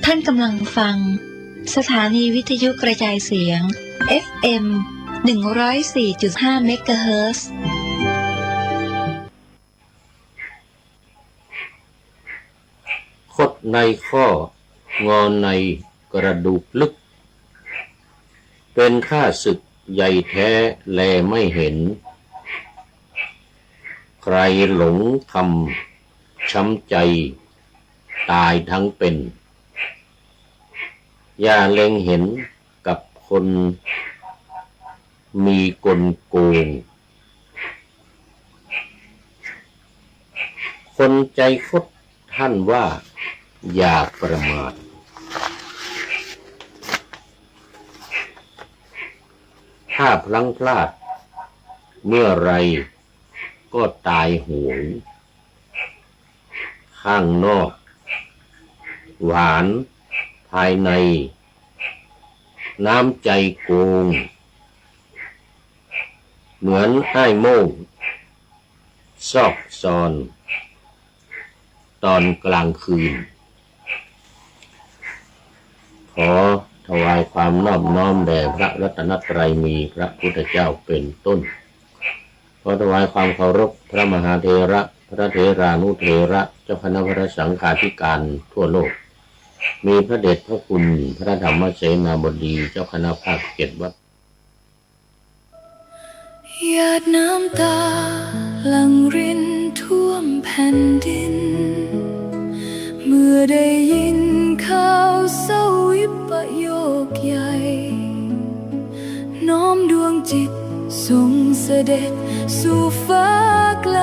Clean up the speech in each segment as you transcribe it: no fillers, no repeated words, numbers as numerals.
ท่านกำลังฟังสถานีวิทยุกระจายเสียง FM 104.5 เมกะเฮิรตซ์คดในข้องอในกระดูกลึกเป็นข้าศึกใหญ่แท้แลไม่เห็นใครหลงทำช้ำใจตายทั้งเป็นอย่าเล็งเห็นกับคนมีกลโกงคนใจคดท่านว่าอย่าประมาทถ้าพลั้งพลาดเมื่อไรก็ตายโหงข้างนอกหวานภายในน้ำใจโกงเหมือนไอ้โม่งซอกซอนตอนกลางคืนขอถวายความนอบน้อมแด่พระรัตนตรัยมีพระพุทธเจ้าเป็นต้นขอถวายความเคารพพระมหาเถระพระเถรานุเถระเจ้าคณะพระสังฆาธิการทั่วโลกมีพระเดชพระคุณพระธรรมเสนาบดีเจ้าคณะภาค7วัดหยาดน้ำตาหลั่งรินท่วมแผ่นดินเมื่อได้ยินข่าวเศร้าวิปโยคใหญ่น้อมดวงจิตส่งเสด็จสู่ฟ้าไกล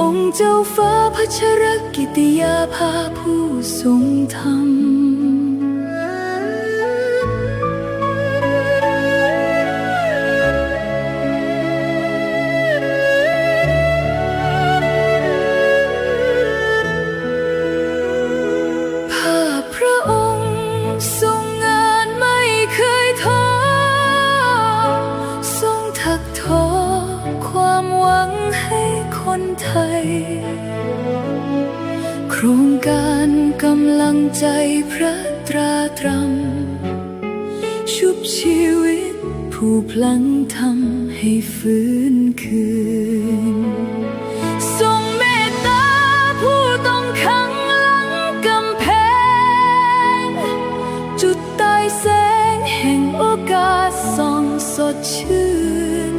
องค์เจ้าฟ้าพัชรกิติยาภาผู้ทรงธรรมโครงการกำลังใจพระตราตรำชุบชีวิตผู้พลังทำให้ฟื้นคืนทรงเมตตาผู้ต้องขังหลังกำแพงจุดใต้แสงแห่งโอกาสส่องสดชื่น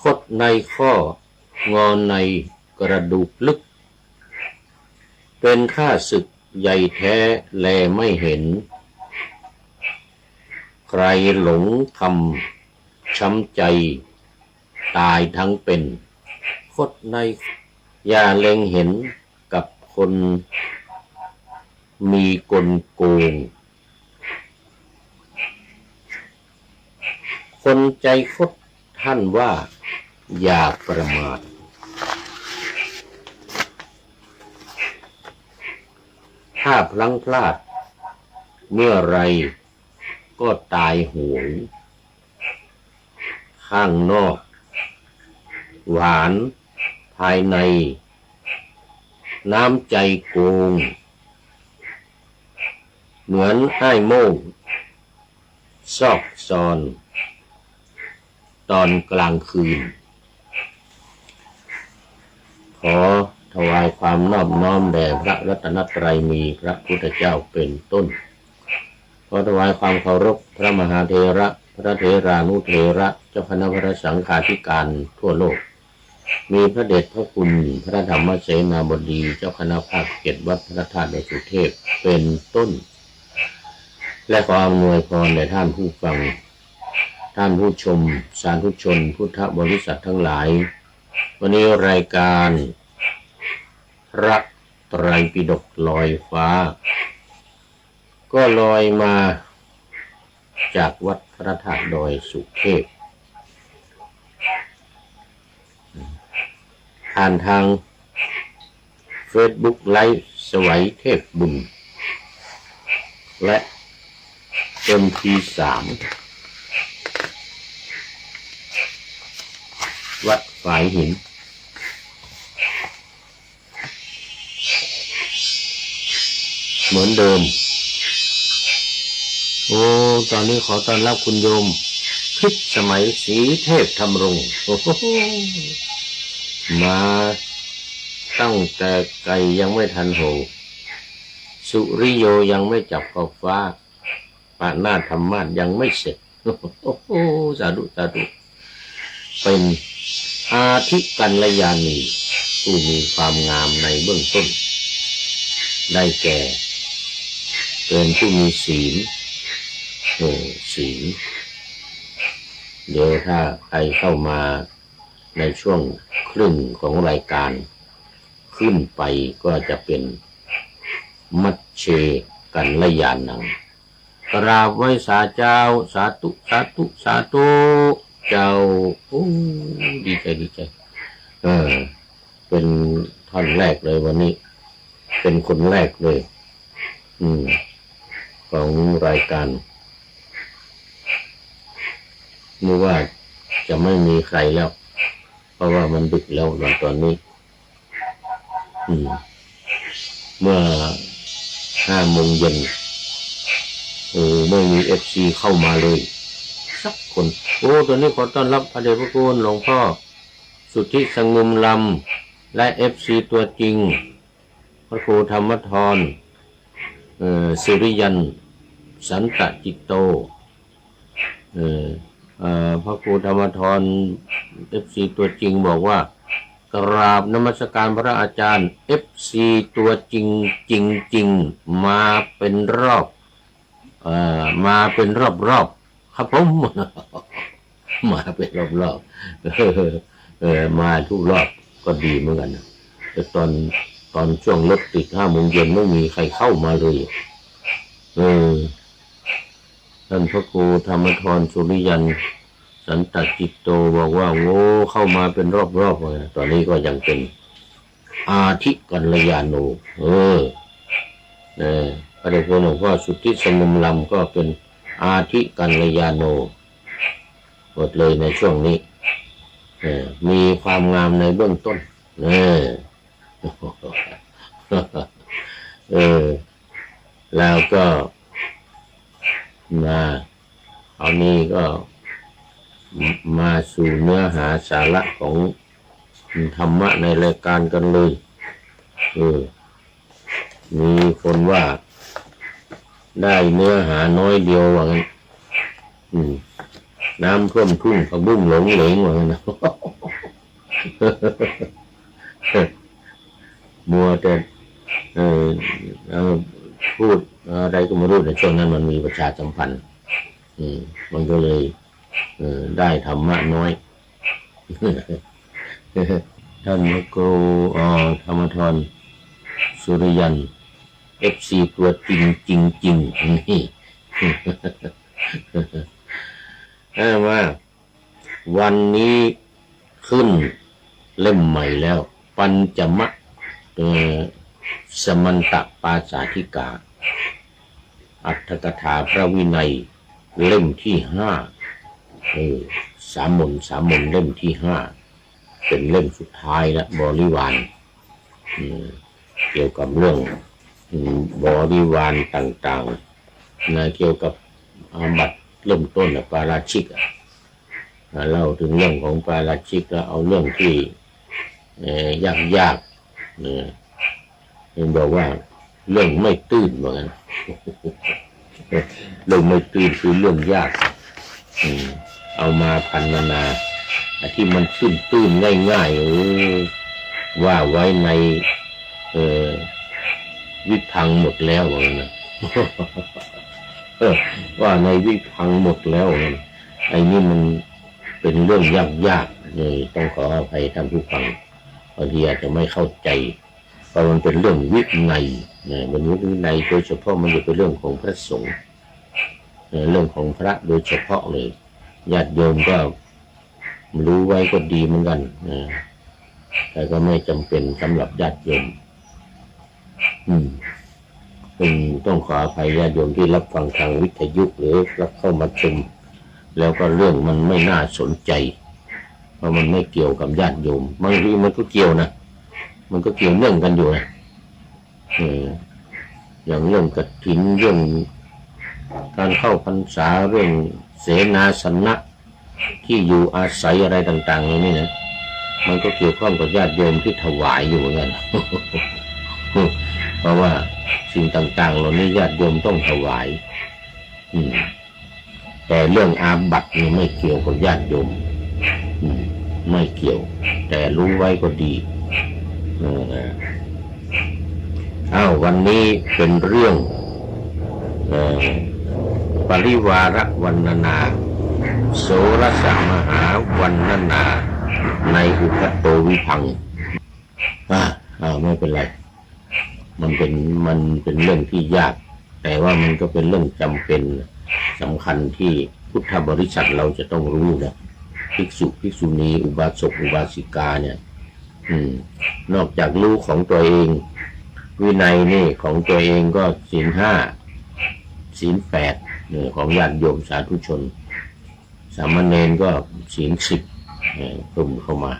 คดในข้องอในกระดูกลึกเป็นข้าศึกใหญ่แท้แลไม่เห็นใครหลงทำช้ำใจตายทั้งเป็นคดในอย่าเล็งเห็นกับคนมีกลโกงคนใจคดท่านว่าอย่าประมาทถ้าพลั้งพลาดเมื่อไรก็ตายโหงข้างนอกหวานภายในน้ำใจโกงเหมือนไอ้โม่งซอกซอนตอนกลางคืนขอถวายความนอบน้อมแด่พระรัตนตรัยมีพระพุทธเจ้าเป็นต้นขอถวายความเคารพพระมหาเถระพระเถรานุเถระเจ้าคณะพระสังฆาธิการทั่วโลกมีพระเดชพระคุณพระธรรมเสนาบดีเจ้าคณะภาค7วัดพระธาตุดอยสุเทพเป็นต้นและขออำนวยพรแด่ท่านผู้ฟังท่านผู้ชมสาธุชนพุทธบริษัททั้งหลายวันนี้รายการพระไตรปิฎกลอยฟ้าก็ลอยมาจากวัดพระธาตุดอยสุเทพผ่านทาง Facebook ไลฟ์สวัยเทพบุญและ MP3 วัดฝายหิน เหมือนเดิมโอ้ตอนนี้ขอต้อนรับคุณโยมพิษสมัยศรีเทพธรรมรงค์โอ้โหมาตั้งแต่ไก่ยังไม่ทันโหสุริโยยังไม่จับขอบฟ้าปานาธรรมาสยังไม่เสร็จโอ้โหสาธุสาธุเป็นอาทิกัลยาณีผู้มีความงามในเบื้องต้นได้แก่เป็นผู้มีศีลศีลเดี๋ยวถ้าใครเข้ามาในช่วงครึ่งของรายการขึ้นไปก็จะเป็นมัชเชกัลยาณังกราบไหว้สาเจ้าสาธุสาธุสาธุเจ้าโอ้ดีใจดีใจเป็นท่อนแรกเลยวันนี้เป็นคนแรกเลยของรายการนึกว่าจะไม่มีใครแล้วเพราะว่ามันดึกแล้วตอนนี้เมื่อ5 โมงเย็นไม่มี FC เข้ามาเลยสักคนตอนนี้ขอต้อนรับพระเดชพระคุณหลวงพ่อสุทธิสงุมลำและ FC ตัวจริงพระครูธรรมธรสิริยันสันตจิตโตพระครูธรรมธร FC ตัวจริงบอกว่ากราบนมัสการพระอาจารย์ FC ตัวจริงจริงมาเป็นรอบมาเป็นรอบครับผมมาเป็นรอบมาทุกรอบก็ดีเหมือนกันนะแต่ตอนช่วงรถติด5 โมงเย็นไม่มีใครเข้ามาเลยท่านพระครูธรรมธรสุริยันสันตจิตโตบอกว่าโง่เข้ามาเป็นรอบๆเลยตอนนี้ก็ยังเป็นอาทิกัลยาโนพระเดชพระคุณหลวงพ่อสุทธิสงุมลำก็เป็นอาทิกัลยาโนหมดเลยในช่วงนี้มีความงามในเบื้องต้นแล้วก็มาเอานี้ก็มาสู่เนื้อหาสาระของธรรมะในรายการกันเลยมีคนว่าได้เนื้อหาน้อยเดียวว่างั้นน้ำท่วมทุ่งผักบุ้งหลงเหลงว่างั้นนะมัวแต่พูดอะไรก็ไม่รู้ในช่วงนั้นมันมีประชาสัมพันธ์มันก็เลยได้ธรรมะน้อยท่านพระครูธรรมธรสุริยัน FC ตัวจริงนี่ว่าวันนี้ขึ้นเล่มใหม่แล้วปัญจมะสมันตปาสาธิกาอัตถกถาพระวินัยเล่มที่5สามมนเล่มที่5เป็นเล่มสุดท้ายแล้วบริวารเกี่ยวกับเรื่องบริวารต่างๆนะเกี่ยวกับอาบัติเริ่มต้นปาราชิกเล่าถึงเรื่องของปาราชิกแล้วเอาเรื่องที่ยากเห็นบอกว่าเรื่องไม่ตื้นเหมือนกันเรื่องไม่ตื้นคือเรื่องยากเอามาพันนาที่มันตื้นง่ายๆว่าไว้ในวิพังหมดแล้วว่านะว่าในวิพังหมดแล้วนะไอ้นี่มันเป็นเรื่องยากเลยต้องขออภัยท่านผู้ฟังบางทีอาจจะไม่เข้าใจเพราะมันเป็นเรื่องวินัยมันวินัยโดยเฉพาะมันจะเป็นเรื่องของพระสงฆ์เรื่องของพระโดยเฉพาะเลยญาติโยมก็รู้ไว้ก็ดีเหมือนกันแต่ก็ไม่จำเป็นสำหรับญาติโยมต้องขออภัยญาติโยมที่รับฟังทางวิทยุหรือรับเข้ามาชมแล้วก็เรื่องมันไม่น่าสนใจเพราะมันไม่เกี่ยวกับญาติโยมบางทีมันก็เกี่ยวนะมันก็เกี่ยวเนื่องกันอยู่นะ อย่างเรื่องกฐินเรื่องการเข้าพรรษาเรื่องเสนาสนะที่อยู่อาศัยอะไรต่างๆนี่นะมันก็เกี่ยวข้องกับญาติโยมที่ถวายอยู่เหมือนกัน เพราะว่าสิ่งต่างๆเหล่านี้ญาติโยมต้องถวายแต่เรื่องอาบัตินี่ไม่เกี่ยวกับญาติโยมไม่เกี่ยวแต่รู้ไว้ก็ดีวันนี้เป็นเรื่องปริวารวรรณนาโสรสมหาวรรณนาในอุปัตโตวิภังค์ไม่เป็นไรมันเป็นเรื่องที่ยากแต่ว่ามันก็เป็นเรื่องจำเป็นสำคัญที่พุทธบริษัทเราจะต้องรู้นะภิกษุภิกษุณีอุบาสกอุบาสิกาเนี่ยนอกจากรู้ของตัวเองวินัยนี่ของตัวเองก็ศีล 5ศีล 8เนี่ยของญาติโยมสาธุชนสามเณรก็ศีล 10กลุ่มเข้ามา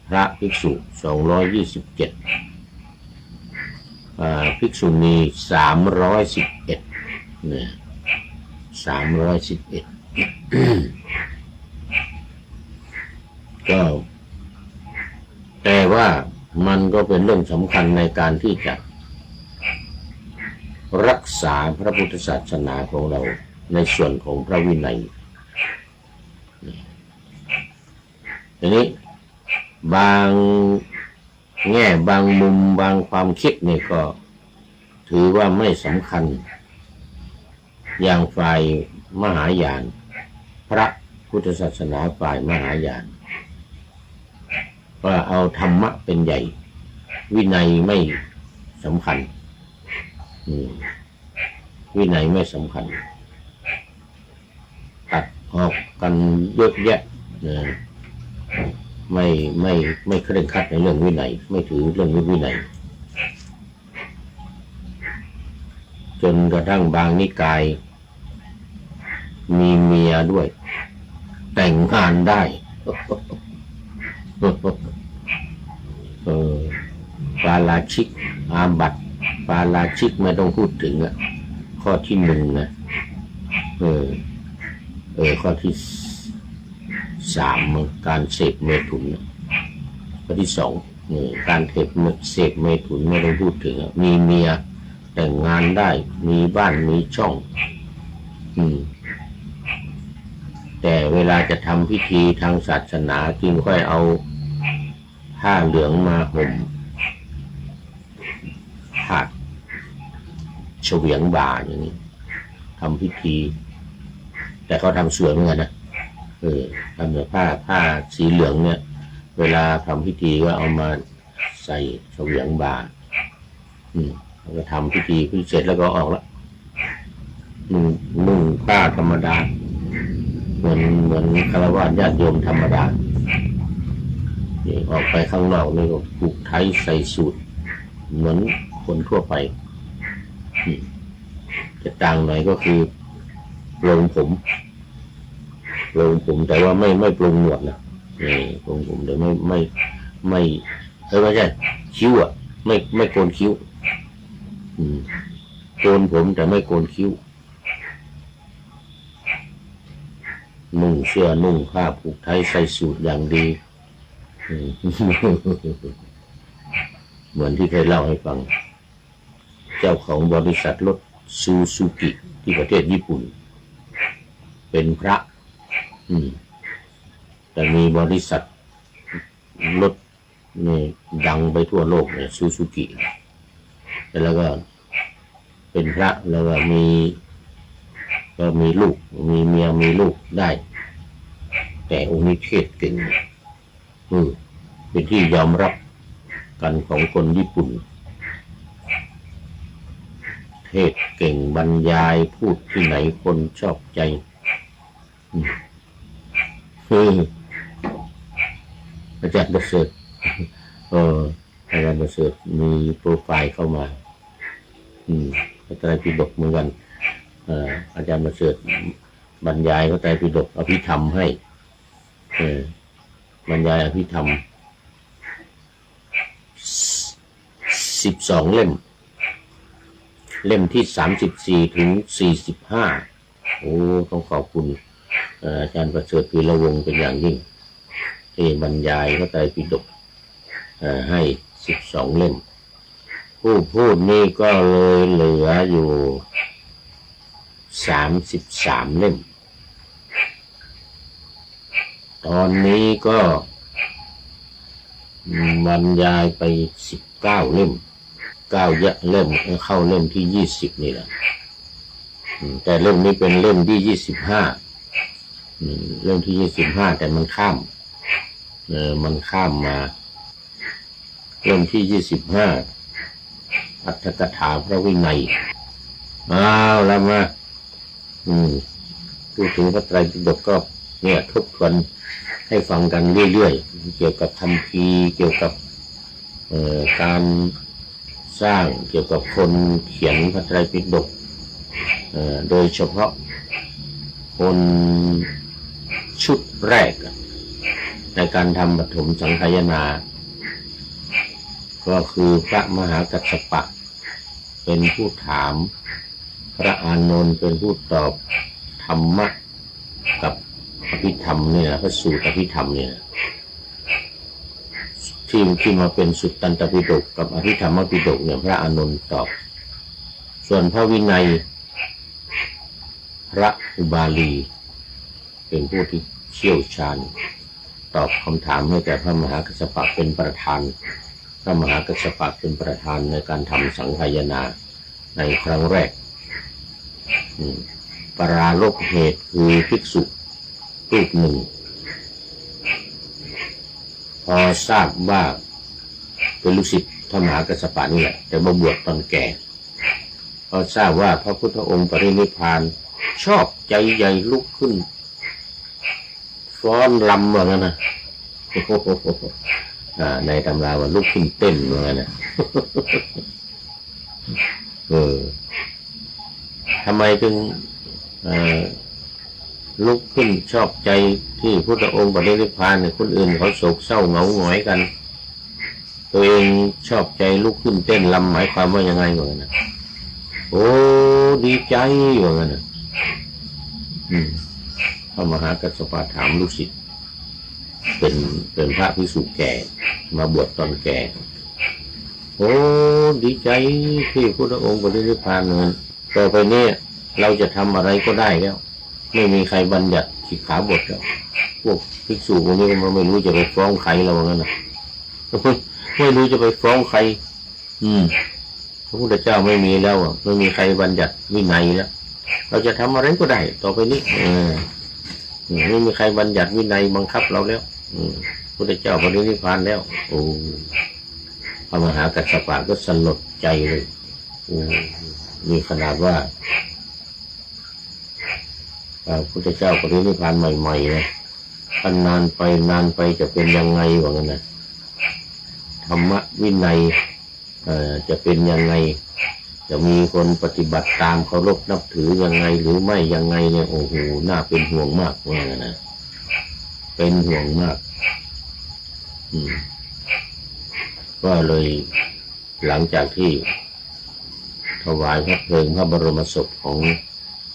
พระภิกษุ227ภิกษุณี311เนี่ย311ก็แต่ว่ามันก็เป็นเรื่องสำคัญในการที่จะรักษาพระพุทธศาสนาของเราในส่วนของพระวินัยทีนี้บางแง่บางมุมบางความคิดนี่ก็ถือว่าไม่สำคัญอย่างฝ่ายมหายานพระพุทธศาสนาฝ่ายมหายานว่าเอาธรรมะเป็นใหญ่วินัยไม่สำคัญวินัยไม่สำคัญตัดออกกันเยอะแยะไม่เคร่งครัดในเรื่องวินัยไม่ถือเรื่องวินัยจนกระทั่งบางนิกายมีเมียด้วยแต่งงานได้ปาราชิกอาบัติปาราชิกไม่ต้องพูดถึงข้อที่ 1นะข้อที่ 3การเสพเมถุนข้อที่ 2การเสพเมถุนไม่ต้องพูดถึงมีเมียแต่งงานได้มีบ้านมีช่องแต่เวลาจะทำพิธีทางศาสนาจึงค่อยเอาผ้าเหลืองมาห่มผ้าเฉวียงบ่าอย่างนี้ทำพิธีแต่เขาทำสวยเหมือนกันนะทำแบบผ้าสีเหลืองเนี่ยเวลาทำพิธีก็เอามาใส่เฉวียงบ่าแล้วก็ทำพิธีเสร็จแล้วก็ออกแล้วนุ่งผ้าธรรมดาเหมือนฆราวาสญาติโยมธรรมดาออกไปข้างนอกนี่ก็ผูกไทยใส่สูทเหมือนคนทั่วไปจะต่างหน่อยก็คือปลงผมแต่ว่าไม่ปลงหนวดนะปลงผมแต่ไม่ใช่คิ้วไม่โกนคิ้วโกนผมแต่ไม่โกนคิ้วนุ่งเสื้อนุ่งผ้าผูกไทยใส่สูทอย่างดีเหมือนที่เคยเล่าให้ฟังเจ้าของบริษัทรถซูซูกิที่ประเทศญี่ปุ่นเป็นพระแต่มีบริษัทรถนี่ดังไปทั่วโลกเนี่ยซูซูกิแล้วก็เป็นพระแล้วก็มีลูกมีเมียมีลูกได้แต่องค์นี้เทศเก่งเป็นที่ยอมรับกันของคนญี่ปุ่นเทศเก่งบรรยายพูดที่ไหนคนชอบใจอาจารย์ประเสริฐอาจารย์ประเสริฐมีโปรไฟล์เข้ามาพระไตรปิฎกเหมือนกันอาจารย์ประเสริฐบรรยายพระไตรปิฎกอภิธรรมให้บรรยายอภิธรรม12 เล่ม เล่มที่34ถึง45โอ้ต้องขอบคุณอาจารย์ประเสริฐพีระวงศ์เป็นอย่างยิ่งที่บรรยายพระไตรปิฎกให้12เล่มผู้พูดนี่ก็เลยเหลืออยู่33เล่มตอนนี้ก็บรรยายไป19เล่ม9เล่มเข้าเล่มที่20นี่แหละแต่เล่มนี้เป็นเล่มที่25เล่มที่25แต่มันข้ามมาเล่มที่25อัตถกถาพระวินัยแล้วมาพูดถึงพระไตรปิฎกก็เนี่ยทบทวนให้ฟังกันเรื่อยๆเกี่ยวกับคัมภีร์เกี่ยวกับการสร้างเกี่ยวกับคนเขียนพระไตรปิฎกโดยเฉพาะคนชุดแรกในการทำปฐมสังคายนาก็คือพระมหากัสสปะเป็นผู้ถามพระอานนท์เป็นผู้ตอบธรรมะกับอภิธรรมเนี่ยพระสูตรอภิธรรมเนี่ยที่มาเป็นสุตตันตปิฎกกับอภิธรรมปิฎกเนี่ยพระอานนท์ตอบส่วนพระวินัยพระอุบาลีเป็นผู้ที่เชี่ยวชาญตอบคำถามให้แก่พระมหากัสสปะเป็นประธานพระมหากัสสปะเป็นประธานในการทำสังฆายนาในครั้งแรกปราลบเหตุคือภิกษุรูปหนึ่งพอทราบว่าเป็นลูกศิษย์พระมหากัสสปะนี่แหละแต่มาบวชตอนแก่พอทราบว่าพระพุทธองค์ปรินิพพานชอบใจใหญ่ลุกขึ้นฟ้อนรำว่างั้นนะในตำราว่าลุกขึ้นเต้นว่างั้นนะทำไมจึงลุกขึ้นชอบใจที่พุทธองค์ปรินิพพานเนี่ยคนอื่นเขาโศกเศร้าเหงาหงอยกันตัวเองชอบใจลุกขึ้นเต้นรำหมายความว่ายังไงวะนะโอ้ดีใจว่างั้นนะพระมหากัสสปะถามลูกศิษย์เป็นพระภิกษุแก่มาบวชตอนแก่โอ้ดีใจที่พุทธองค์ปรินิพพานเลยต่อไปนี้เราจะทำอะไรก็ได้แล้วไม่มีใครบัญญัติสิกขาบทแล้วพวกภิกษุพวกนี้มันไม่รู้จะไปฟ้องใครแล้วว่างั้นนะไม่รู้จะไปฟ้องใครพระพุทธเจ้าไม่มีแล้วไม่มีใครบัญญัติวินัยแล้วเราจะทำอะไรก็ได้ต่อไปนี้ไม่มีใครบัญญัติวินัยบังคับเราแล้วพระพุทธเจ้าปรินิพพานแล้วโอ้พระมหากัสสปะก็สลดใจเลยมีขนาดว่าพระพุทธเจ้าปรินิพพานใหม่ๆนะนานไปจะเป็นยังไงวะงั้นนะธรรมวินัยจะเป็นยังไงจะมีคนปฏิบัติตามเคารพนับถือยังไงหรือไม่ยังไงเนี่ยโอ้โหน่าเป็นห่วงมากว่างั้นนะเป็นห่วงมากก็เลยหลังจากที่ถวายพระเพลิงพระบรมศพของ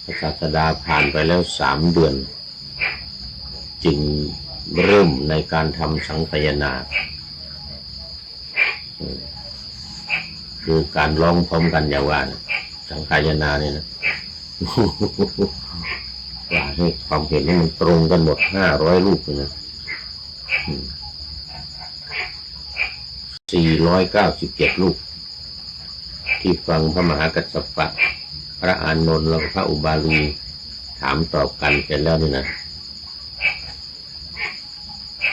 พระศาสดาผ่านไปแล้ว3 เดือนจึงเริ่มในการทำสังฆายนาคือการร้องพร้อมกันอย่างว่าสังฆายนาเนี่ยนะว่าให้ความเห็นให้มันตรงกันหมด500 รูปเลยนะ497 รูปที่ฟังพระมหากัสสปะพระอานนท์และพระอุบาลีถามตอบกันเสร็จแล้วนี่นะ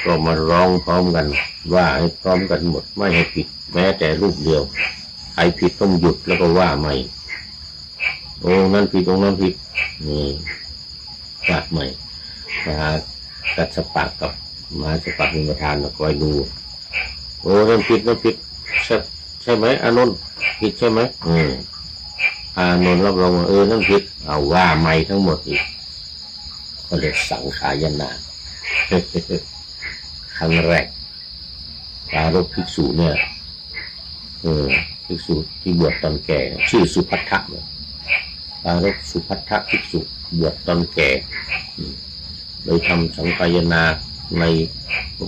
ก็มาร้องพร้อมกันว่าให้พร้อมกันหมดไม่ให้ผิดแม้แต่รูปเดียวใครผิดต้องหยุดแล้วก็ว่าใหม่องค์นั้นผิดองค์นั้นผิดว่าใหม่มหากัสสปะกับมหากัสสปะเป็นประธานคอยดูโอ้นั่นผิดใช่ไหมอานนท์ผิดใช่ไหมอานนท์รับรองว่านั่นผิดเอาว่าใหม่ทั้งหมดอีกก็เรียกสังขายนาครั้งแรกปรารภภิกษุเนี่ย ภิกษุที่บวชตอนแก่ชื่อสุภัททะเลยปารกสุภัททะภิกษุบวชตอนแก่โดยทำสังฆายนาในพระ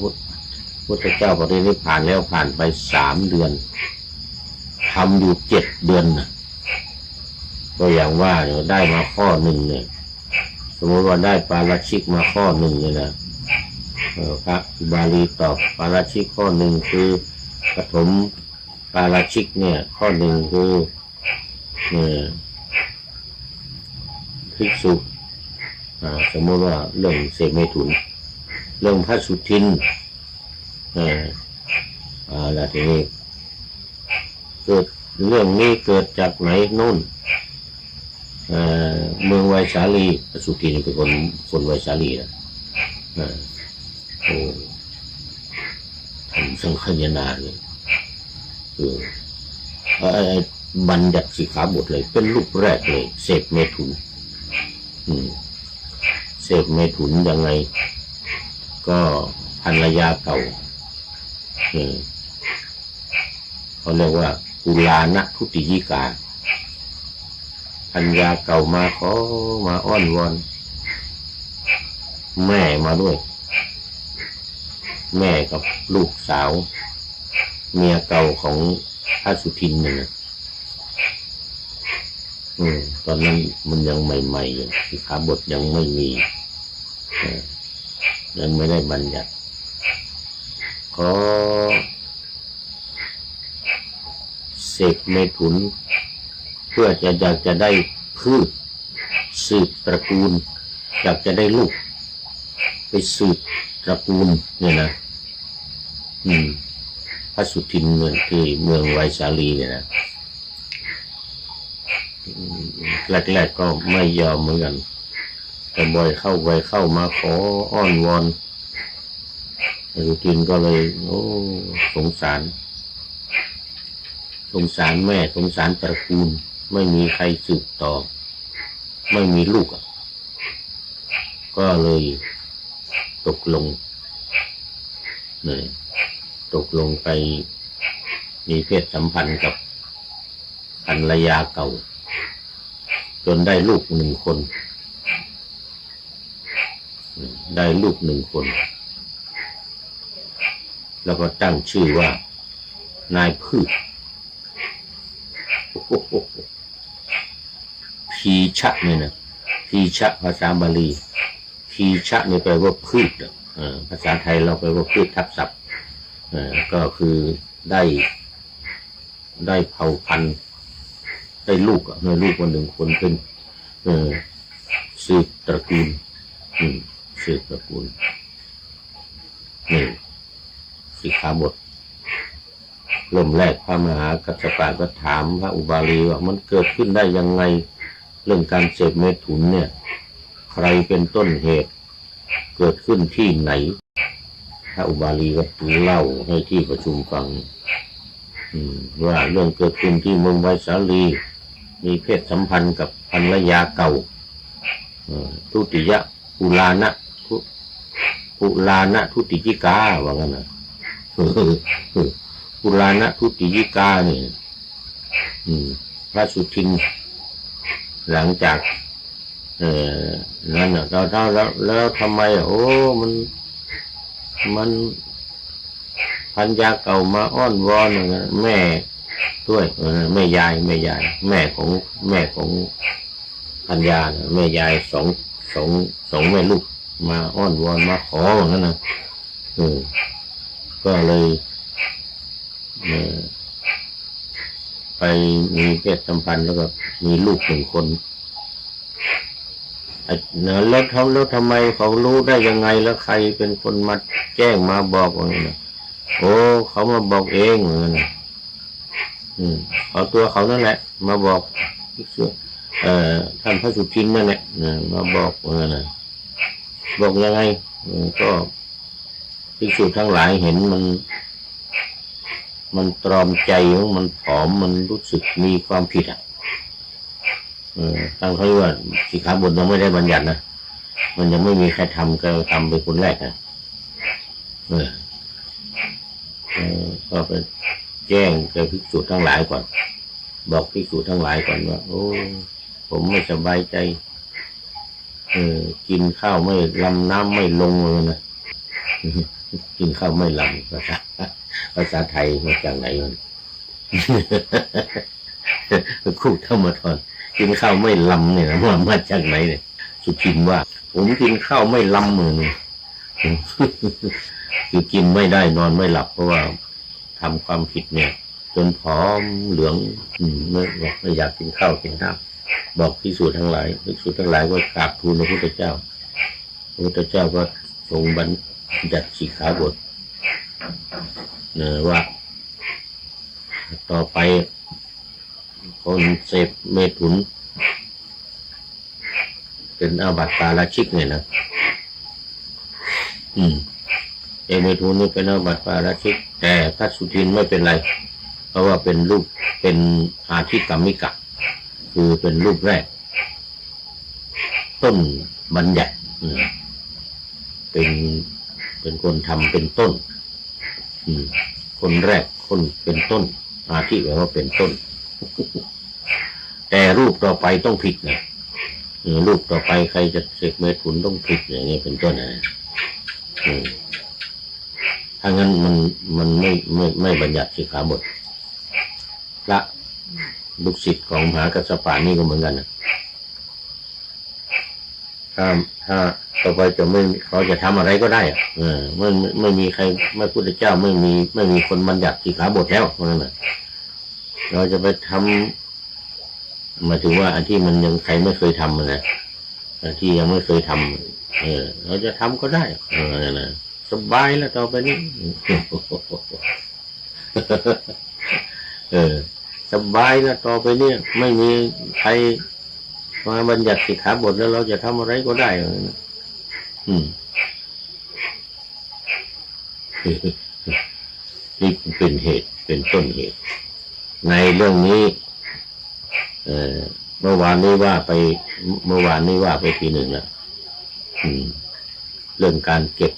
พุทธเจ้าปรินิพพานแล้วผ่านไป3 เดือนทำอยู่7 เดือนนะก็อย่างว่าเนี่ยได้มาข้อหนึ่งเนี่ยสมมติว่าได้ปาราชิกมาข้อหนึ่งเนี่ยนะพระบาลีตอบปาราชิกข้อหนึ่งคือปฐมปาราชิกเนี่ยข้อหนึ่งคือภิกษุสมมติว่าเรื่องเสพเมถุนเรื่องพระสุทินแล้วทีนี้เกิดเรื่องนี้เกิดจากไหนนู่นเมืองไวสาลีพระสุทินเป็นคนไวสาลีนะทำสังฆายนาเลยบัญญัติสิกขาบทเลยเป็นรูปแรกเลยเสพเมถุนเสพเมถุนยังไงก็ภรรยาเก่าเขาเรียกว่ากุลานะทุติยิกาภรรยาเก่ามาขอมาอ้อนวอนแม่มาด้วยแม่กับลูกสาวเมียเก่าของพระสุทินเนี่ยตอนนั้นมันยังใหม่ๆอยู่สิกขาบทยังไม่มียังไม่ได้บัญญัติขอเสกเมถุนเพื่ออยากจะได้พืชสืบตระกูลอยากจะได้ลูกไปสืบตระกูลเนี่ยนะพระสุทินเมืองที่เมืองไวสาลีเนี่ยนะแรกๆก็ไม่ยอมเหมือนกันแต่บ่อยเข้ามาขออ้อนวอนพระสุทินก็เลยสงสารแม่สงสารตระกูลไม่มีใครสืบต่อไม่มีลูกก็เลยตกลงไปมีเพศสัมพันธ์กับภรรยาเก่าจนได้ลูก1 คนแล้วก็ตั้งชื่อว่านายพืชพีชะเนี่ยนะพีชะภาษาบาลีพีชะนี่แปลว่าพืชภาษาไทยเราแปลว่าพืชทับศัพท์ก็คือได้เผ่าพันธุ์ได้ลูกในลูกวัน1 คนเป็นสืบตระกูลสืบตระกูลนี่สิกขาบทเริ่มแรกพระมหากัสสปะก็ถามพระอุบาลีว่ามันเกิดขึ้นได้ยังไงเรื่องการเสพเมถุนเนี่ยใครเป็นต้นเหตุเกิดขึ้นที่ไหนพระอุบาลีก็เล่าให้ที่ประชุมฟังว่าเรื่องเกิดขึ้นที่เมืองไวสาลีมีเพศสัมพันธ์กับภรรยาเก่าทุติยะปุลานะทุติยิกาว่างั้นนะปุลานะทุติยิกาเนี่ยพระสุทินหลังจากนั่นแล้วทำไมมันภรรยาเก่ามาอ้อนวอนแม่ด้วยแม่ยายแม่ของภรรยาแม่ยายสองแม่ลูกมาอ้อนวอนมาขออย่างนั้นนะก็เลยไปมีเพศสัมพันธ์แล้วก็มีลูก1 คนแล้วทำไมเขารู้ได้ยังไงแล้วใครเป็นคนมาแจ้งมาบอกว่าเนี่ยเขามาบอกเองนะเอาตัวเขานั่นแหละมาบอกท่านพระสุทินนั่นแหละมาบอกนะบอกยังไงก็ภิกษุทั้งหลายเห็นมันตรอมใจมันผอมมันรู้สึกมีความผิดตั้งเขาว่าสิกขาบทยังไม่ได้บัญญัตินะมันยังไม่มีใครทำก็ทำเป็นคนแรกนะก็ไปแ แจ้งแก่ภิกษุทั้งหลายก่อนบอกภิกษุทั้งหลายก่อนว่าโอ้ผมไม่สบายใจกินข้าวไม่ลำน้ำไม่ลงเลยนะกินข้าวไม่ลำภาษาไทยมาจากไหนมันคู่ธรรมทรกินข้าวไม่ลำเนี่ยมาจากไหนเนี่ยสุทินว่าผมกินข้าวไม่ลำมือคือกินไม่ได้นอนไม่หลับเพราะว่าทำความผิดเนี่ยจนผอมเหลืองไม่อยากกินข้าวกินน้ำบอกภิกษุทั้งหลายภิกษุทั้งหลายก็กราบทูลพระพุทธเจ้าพระพุทธเจ้าก็ทรงบัญญัติสิกขาบทว่าต่อไปคนเสพเมถุนเป็นอาบัติปาราชิกเนี่ยนะเมถุนนี่เป็นอาบัติปาราชิกแต่พระสุทินไม่เป็นไรเพราะว่าเป็นรูปเป็นอาทิกรรมิกะคือเป็นรูปแรกต้นบัญญัติเป็นคนทำเป็นต้นคนแรกคนเป็นต้นอาทิแปลว่าเป็นต้นแต่รูปต่อไปต้องผิดนะรูปต่อไปใครจะเสกเมถุนต้องผิดอย่างนี้เป็นต้นนะถ้างั้นมันไม่บัญญัติสิกขาบทพระลูกศิษย์ของมหากัสสปะนี่ก็เหมือนกันนะถ้าต่อไปจะไม่เขาจะทำอะไรก็ได้ไม่มีใครไม่พุทธเจ้าไม่มีคนบัญญัติสิกขาบทแล้วเพราะนั้นนะเราจะไปทำหมายถึงว่าอันที่มันยังใครไม่เคยทำนะอันที่ยังไม่เคยทำเราจะทำก็ได้นะสบายแล้วต่อไปนี้สบายแล้วต่อไปนี้ไม่มีใครมาบัญญัติสิกขาบทแล้วเราจะทำอะไรก็ได้นะนี่เป็นเหตุเป็นต้นเหตุในเรื่องนี้เมื่อวานนี้ว่าไปทีหนึ่งแล้วเรื่องการเก็บ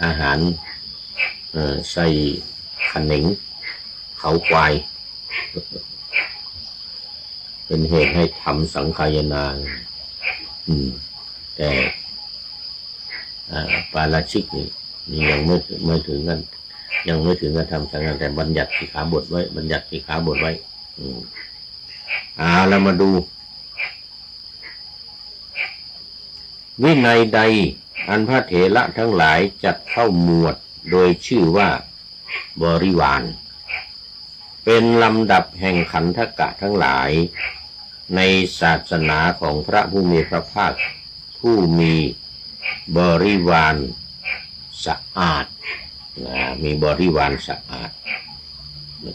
อาหารใส่ขนิงเขาควายเป็นเหตุให้ทำสังขายนาแต่ปาราชิกนี่ยังไม่ถึงกันยังไม่ถึงกับทำสังฆาแต่บัญญัติสิกขาบทไว้บัญญัติสิกขาบทไว้แล้วมาดูวินัยใดอันพระเถระทั้งหลายจัดเข้าหมวดโดยชื่อว่าบริวารเป็นลำดับแห่งขันธกะทั้งหลายในศาสนาของพระผู้มีพระภาคผู้มีบริวารสะอาดมีบริวารสะอาด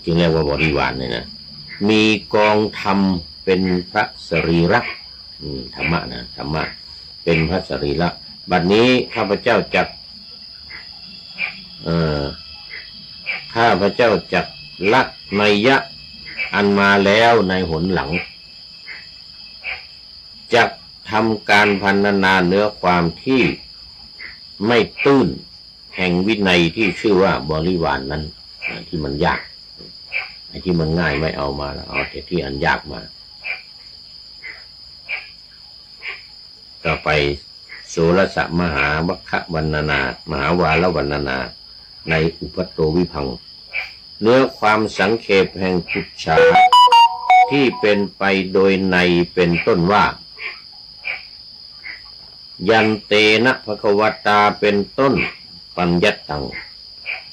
จึงเรียกว่าบริวารเนี่ยนะมีกองธรรมเป็นพระสรีระธรรมะนะธรรมะเป็นพระสรีระบัดนี้ข้าพเจ้าจักลักนัยยะอันมาแล้วในหนหลังจักทำการพรรณนาเนื้อความที่ไม่ตื้นแห่งวินัยที่ชื่อว่าบริวาร นั้นที่มันยากไอ้ที่มันง่ายไม่เอามาแล้วเอาแต่ที่อันยากมาต่อไปโสรสมหาวัคคะวรรณนามหาวาลวรรณนาในอุปัตโตวิภังค์เนื้อความสังเขปแห่งปุจฉาที่เป็นไปโดยในเป็นต้นว่ายันเตนะภควตาเป็นต้นปัญญัตตัง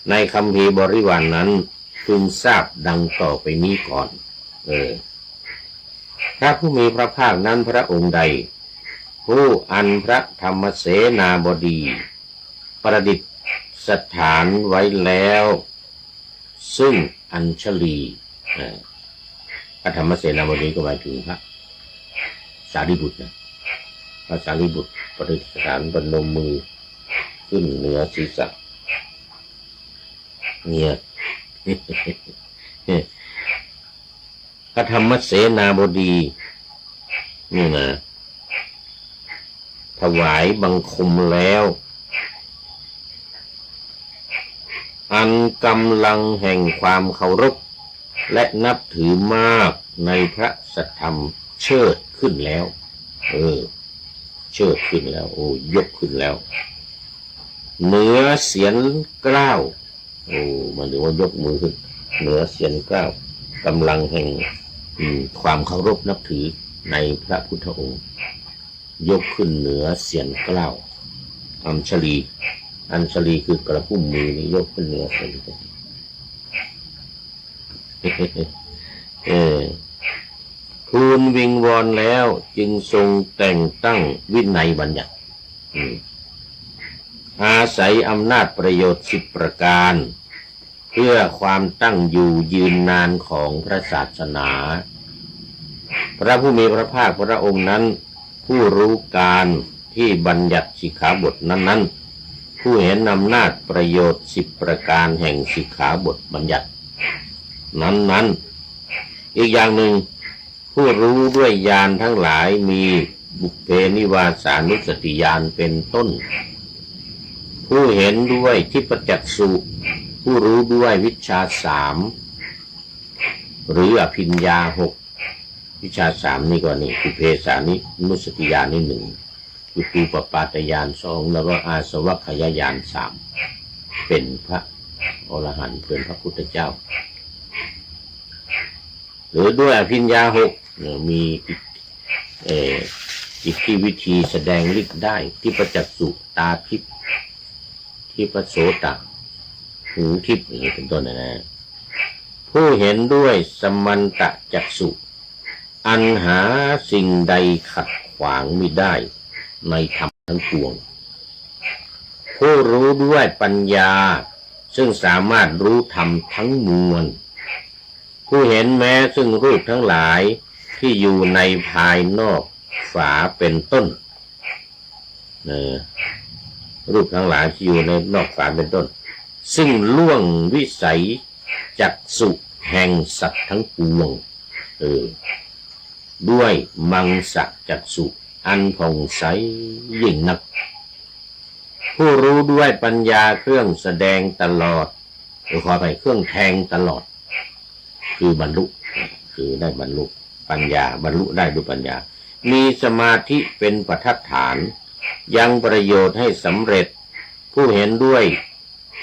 ในคัมภีร์บริวาร นั้นพึงทราบดังต่อไปนี้ก่อนพระผู้มีพระภาคนั้นพระองค์ใดผู้อันพระธรรมเสนาบดีประดิษฐานไว้แล้วซึ่งอัญชลีพระธรรมเสนาบดีก็หมายถึงพระสารีบุตรนะพระสารีบุตรประดิษฐานบนมมือขึ้นเหนือศีรษะเนี่ยพระธรรมเสนาบดีนี่นะถวายบังคมแล้ว อันกำลังแห่งความเคารพและนับถือมากในพระสัทธรรมเชิดขึ้นแล้วเชิดขึ้นแล้วยกขึ้นแล้วเหนือเสียนเกล้ามันเรียกว่ายกมือขึ้นเหนือเสียนเกล้ากำลังแห่งความเคารพนับถือในพระพุทธองค์ยกขึ้นเหนือเสียนเกล้าอัญชลีคือกระพุ้มมือนี่ยกขึ้นเหนือเสียนทูลวิงวอนแล้วจึงทรงแต่งตั้งวินัยบัญญัติอาศัยอำนาจประโยชน์10ประการเพื่อความตั้งอยู่ยืนนานของพระศาสนาพระผู้มีพระภาคพระองค์นั้นผู้รู้การที่บัญญัติสิกขาบทนั้นๆผู้เห็นอำนาจประโยชน์10ประการแห่งสิกขาบทบัญญัตินั้นอีกอย่างหนึ่งผู้รู้ด้วยญาณทั้งหลายมีบุพเพนิวาสานุสติญาณเป็นต้นผู้เห็นด้วยทิพจักษุผู้รู้ด้วยวิชชา3หรืออภิญญา6วิชชา3นี่ก็นี่บุพเพสานุสติญาณนี่1อุตูปปาตญาณ2แล้วก็อาสวัคคยญาณ3เป็นพระอรหันต์เป็นพระพุทธเจ้าหรือด้วยอภิญญา6มีอิทธิวิธีแสดงฤทธิ์ได้ที่ประจักษุตาทิพย์ที่ประโสตหูทิพย์อย่างนี้เป็นต้นนะผู้เห็นด้วยสมันตจักษุอันหาสิ่งใดขัดขวางมิได้ในธรรมทั้งปวงผู้รู้ด้วยปัญญาซึ่งสามารถรู้ธรรมทั้งมวลผู้เห็นแม้ซึ่งรูปทั้งหลายที่อยู่ในภายนอกฝาเป็นต้นรูปทั้งหลายที่อยู่ในนอกฝาเป็นต้นซึ่งล่วงวิสัยจักษุแห่งสัตว์ทั้งปวงด้วยมังสะจักษุอันผ่องใสยิ่งนักผู้รู้ด้วยปัญญาเครื่องแสดงตลอดขอไปเครื่องแทงตลอดคือบรรลุคือได้บรรลุปัญญาบรรลุได้ด้วยปัญญามีสมาธิเป็นประทัดฐานยังประโยชน์ให้สำเร็จผู้เห็นด้วย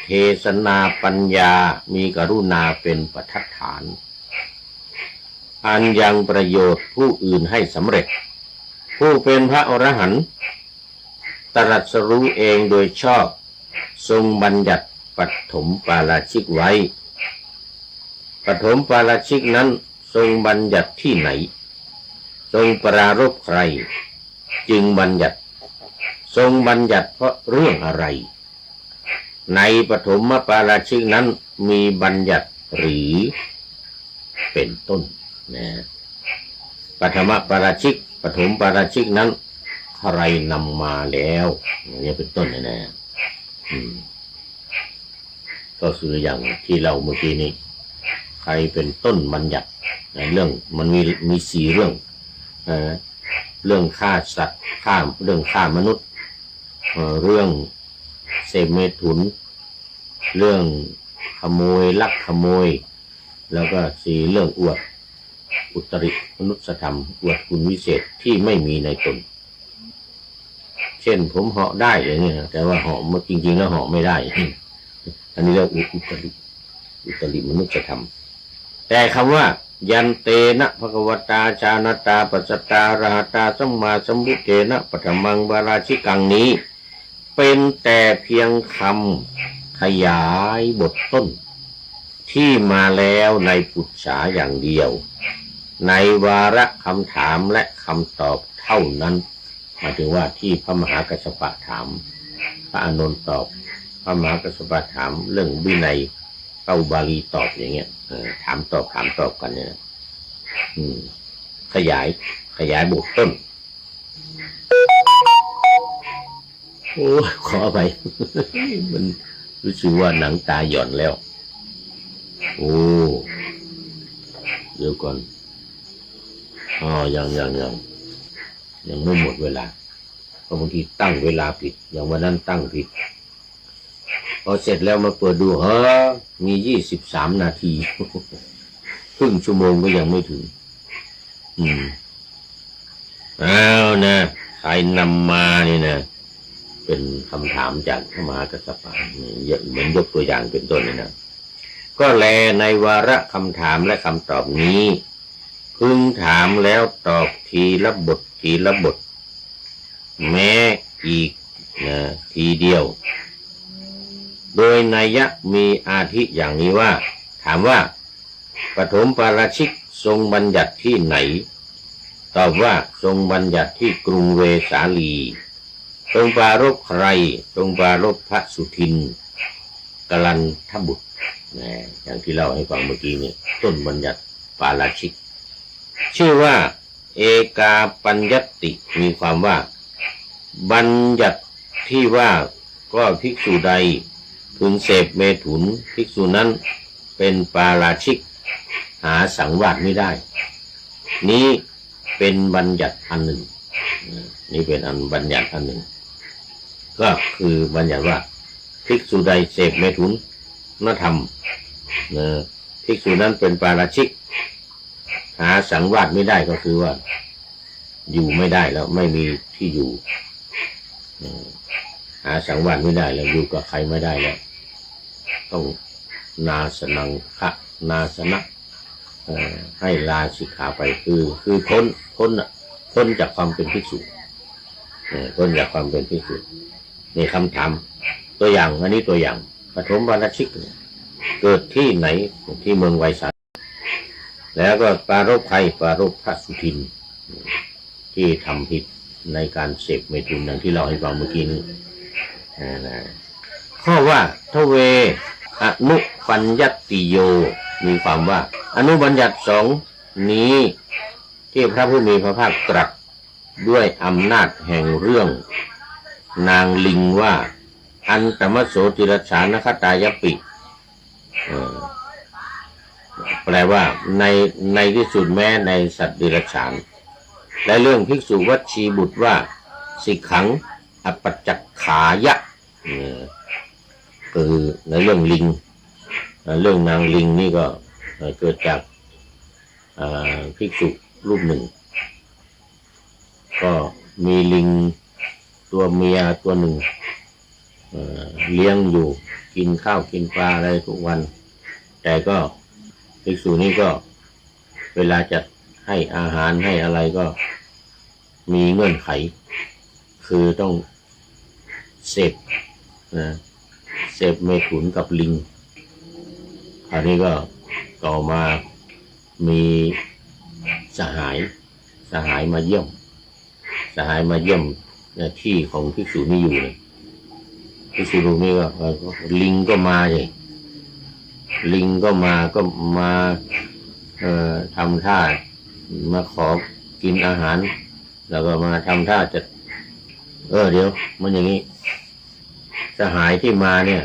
เทศนาปัญญามีกรุณาเป็นประทัดฐานอันยังประโยชน์ผู้อื่นให้สำเร็จผู้เป็นพระอรหันต์ตรัสรู้เองโดยชอบทรงบัญญัติปฐมปาราชิกไว้ปฐมปาราชิกนั้นทรงบัญญัติที่ไหนทรงปรารภใครจึงบัญญัติทรงบัญญัติเพราะเรื่องอะไรในปฐมปาราชิกนั้นมีบัญญัติหรือเป็นต้นปฐมปาราชิกปฐมปาราชิกนั้นใครนำมาแล้วนี่เป็นต้นก็คืออย่างที่เราเมื่อกี้นี้ใครเป็นต้นบัญญัติเรื่องมันมี4เรื่องเรื่องฆ่าสัตว์เรื่องฆ่ามนุษย์เรื่องเสพเมถุนเรื่องขโมยลักขโมยแล้วก็4เรื่องอวดอุตริมนุสธรรมอวดคุณวิเศษที่ไม่มีในตนเช่นผมเหาะได้อย่างนี้แต่ว่าเหาะจริงๆแล้วเหาะไม่ได้อันนี้เรียกอุตริมนุสธรรมแต่คำว่ายันเตนะภควตาชานตาปัสสตาระหตาสัมมาสัมพุทเถนะปฐมังวาราชิกังนี้เป็นแต่เพียงคำขยายบทต้นที่มาแล้วในปุจฉาอย่างเดียวในวาระคำถามและคำตอบเท่านั้นหมายถึงว่าที่พระมหากัสสปะถามพระอานนท์ตอบพระมหากัสสปะถามเรื่องวินัยพระอุบาลีตอบอย่างเงี้ยถามตอบกันเนี่ยขยายบทต้นโอ้ขอไปมันรู้สึกว่าหนังตาหย่อนแล้วโอ้เดี๋ยวก่อนยังไม่หมดเวลาเพราะบางทีตั้งเวลาผิดอย่างวันนั้นตั้งผิด พอเสร็จแล้วมาเปิดดูมี23 นาที ครึ่งชั่วโมงก็ยังไม่ถึงแล้วนะใครนำมานี่นะเป็นคำถามจากพระมหากัสสปะเหมือนยกตัวอย่างเป็นต้นเลยนะก็แลในวาระคำถามและคำตอบนี้พึงถามแล้วตอบทีละบททีละบทแม้อีกนะทีเดียวโดยนัยยะมีอาทิอย่างนี้ว่าถามว่าปฐมปาราชิกทรงบัญญัติที่ไหนตอบว่าทรงบัญญัติที่กรุงเวสาลีทรงปรารภใครทรงปรารภพระสุทินกลันทบุตรอย่างที่เล่าให้ฟังเมื่อกี้นี้ต้นบัญญัติปาราชิกชื่อว่าเอกาปัญญติมีความว่าบัญญัติที่ว่าก็ภิกษุใดพึงเสพเมถุนภิกษุนั้นเป็นปาราชิกหาสังวาสไม่ได้นี้เป็นบัญญัติอันหนึ่งนี่เป็นอันบัญญัติอันหนึ่งก็คือบัญญัติว่าภิกษุใดเสพเมถุนธรรมภิกษุนั้นเป็นปาราชิกหาสังวาสไม่ได้ก็คือว่าอยู่ไม่ได้แล้วไม่มีที่อยู่หาสังวาสไม่ได้แล้วอยู่กับใครไม่ได้แล้วต้องนาสนังคะนาสนะให้ลาสิกขาไปคือพ้นจากความเป็นภิกษุพ้นจากความเป็นภิกษุนี่คำถามตัวอย่างอันนี้ตัวอย่างปฐมปาราชิกเกิดที่ไหนที่เมืองไวสาลีแล้วก็ปรารภใครปรารภพระสุทินที่ทำผิดในการเสพเมถุนดังที่เราให้ฟังเมื่อกี้นี้ข้อว่าทเวอนุปัญญติโยมีความว่าอนุบัญญัติสองนี้ที่พระผู้มีพระภาคตรัสด้วยอำนาจแห่งเรื่องนางลิงว่าอันตมโสติรฉานคตายปิแปลว่าในที่สุดแม้ในสัตว์เดรัจฉานและเรื่องภิกษุวัชชีบุตรว่าสิกขังอปัจจขายะคือในเรื่องลิงเรื่องนางลิงนี่ก็เกิดจากภิกษุรูปหนึ่งก็มีลิงตัวเมียตัวหนึ่งเลี้ยงอยู่กินข้าวกินปลาอะไรทุกวันแต่ก็ภิกษุนี้ก็เวลาจะให้อาหารให้อะไรก็มีเงื่อนไขคือต้องเสพเมถุนกับลิงคราวนี้ก็ต่อมามีสหายมาเยี่ยมที่ของภิกษุนี้อยู่เลยภิกษุรูปนี้ก็ลิงก็มาเลยลิงก็มาทำท่ามาขอกินอาหารแล้วก็มาทำท่าจะเดี๋ยวมันอย่างนี้สหายที่มาเนี่ย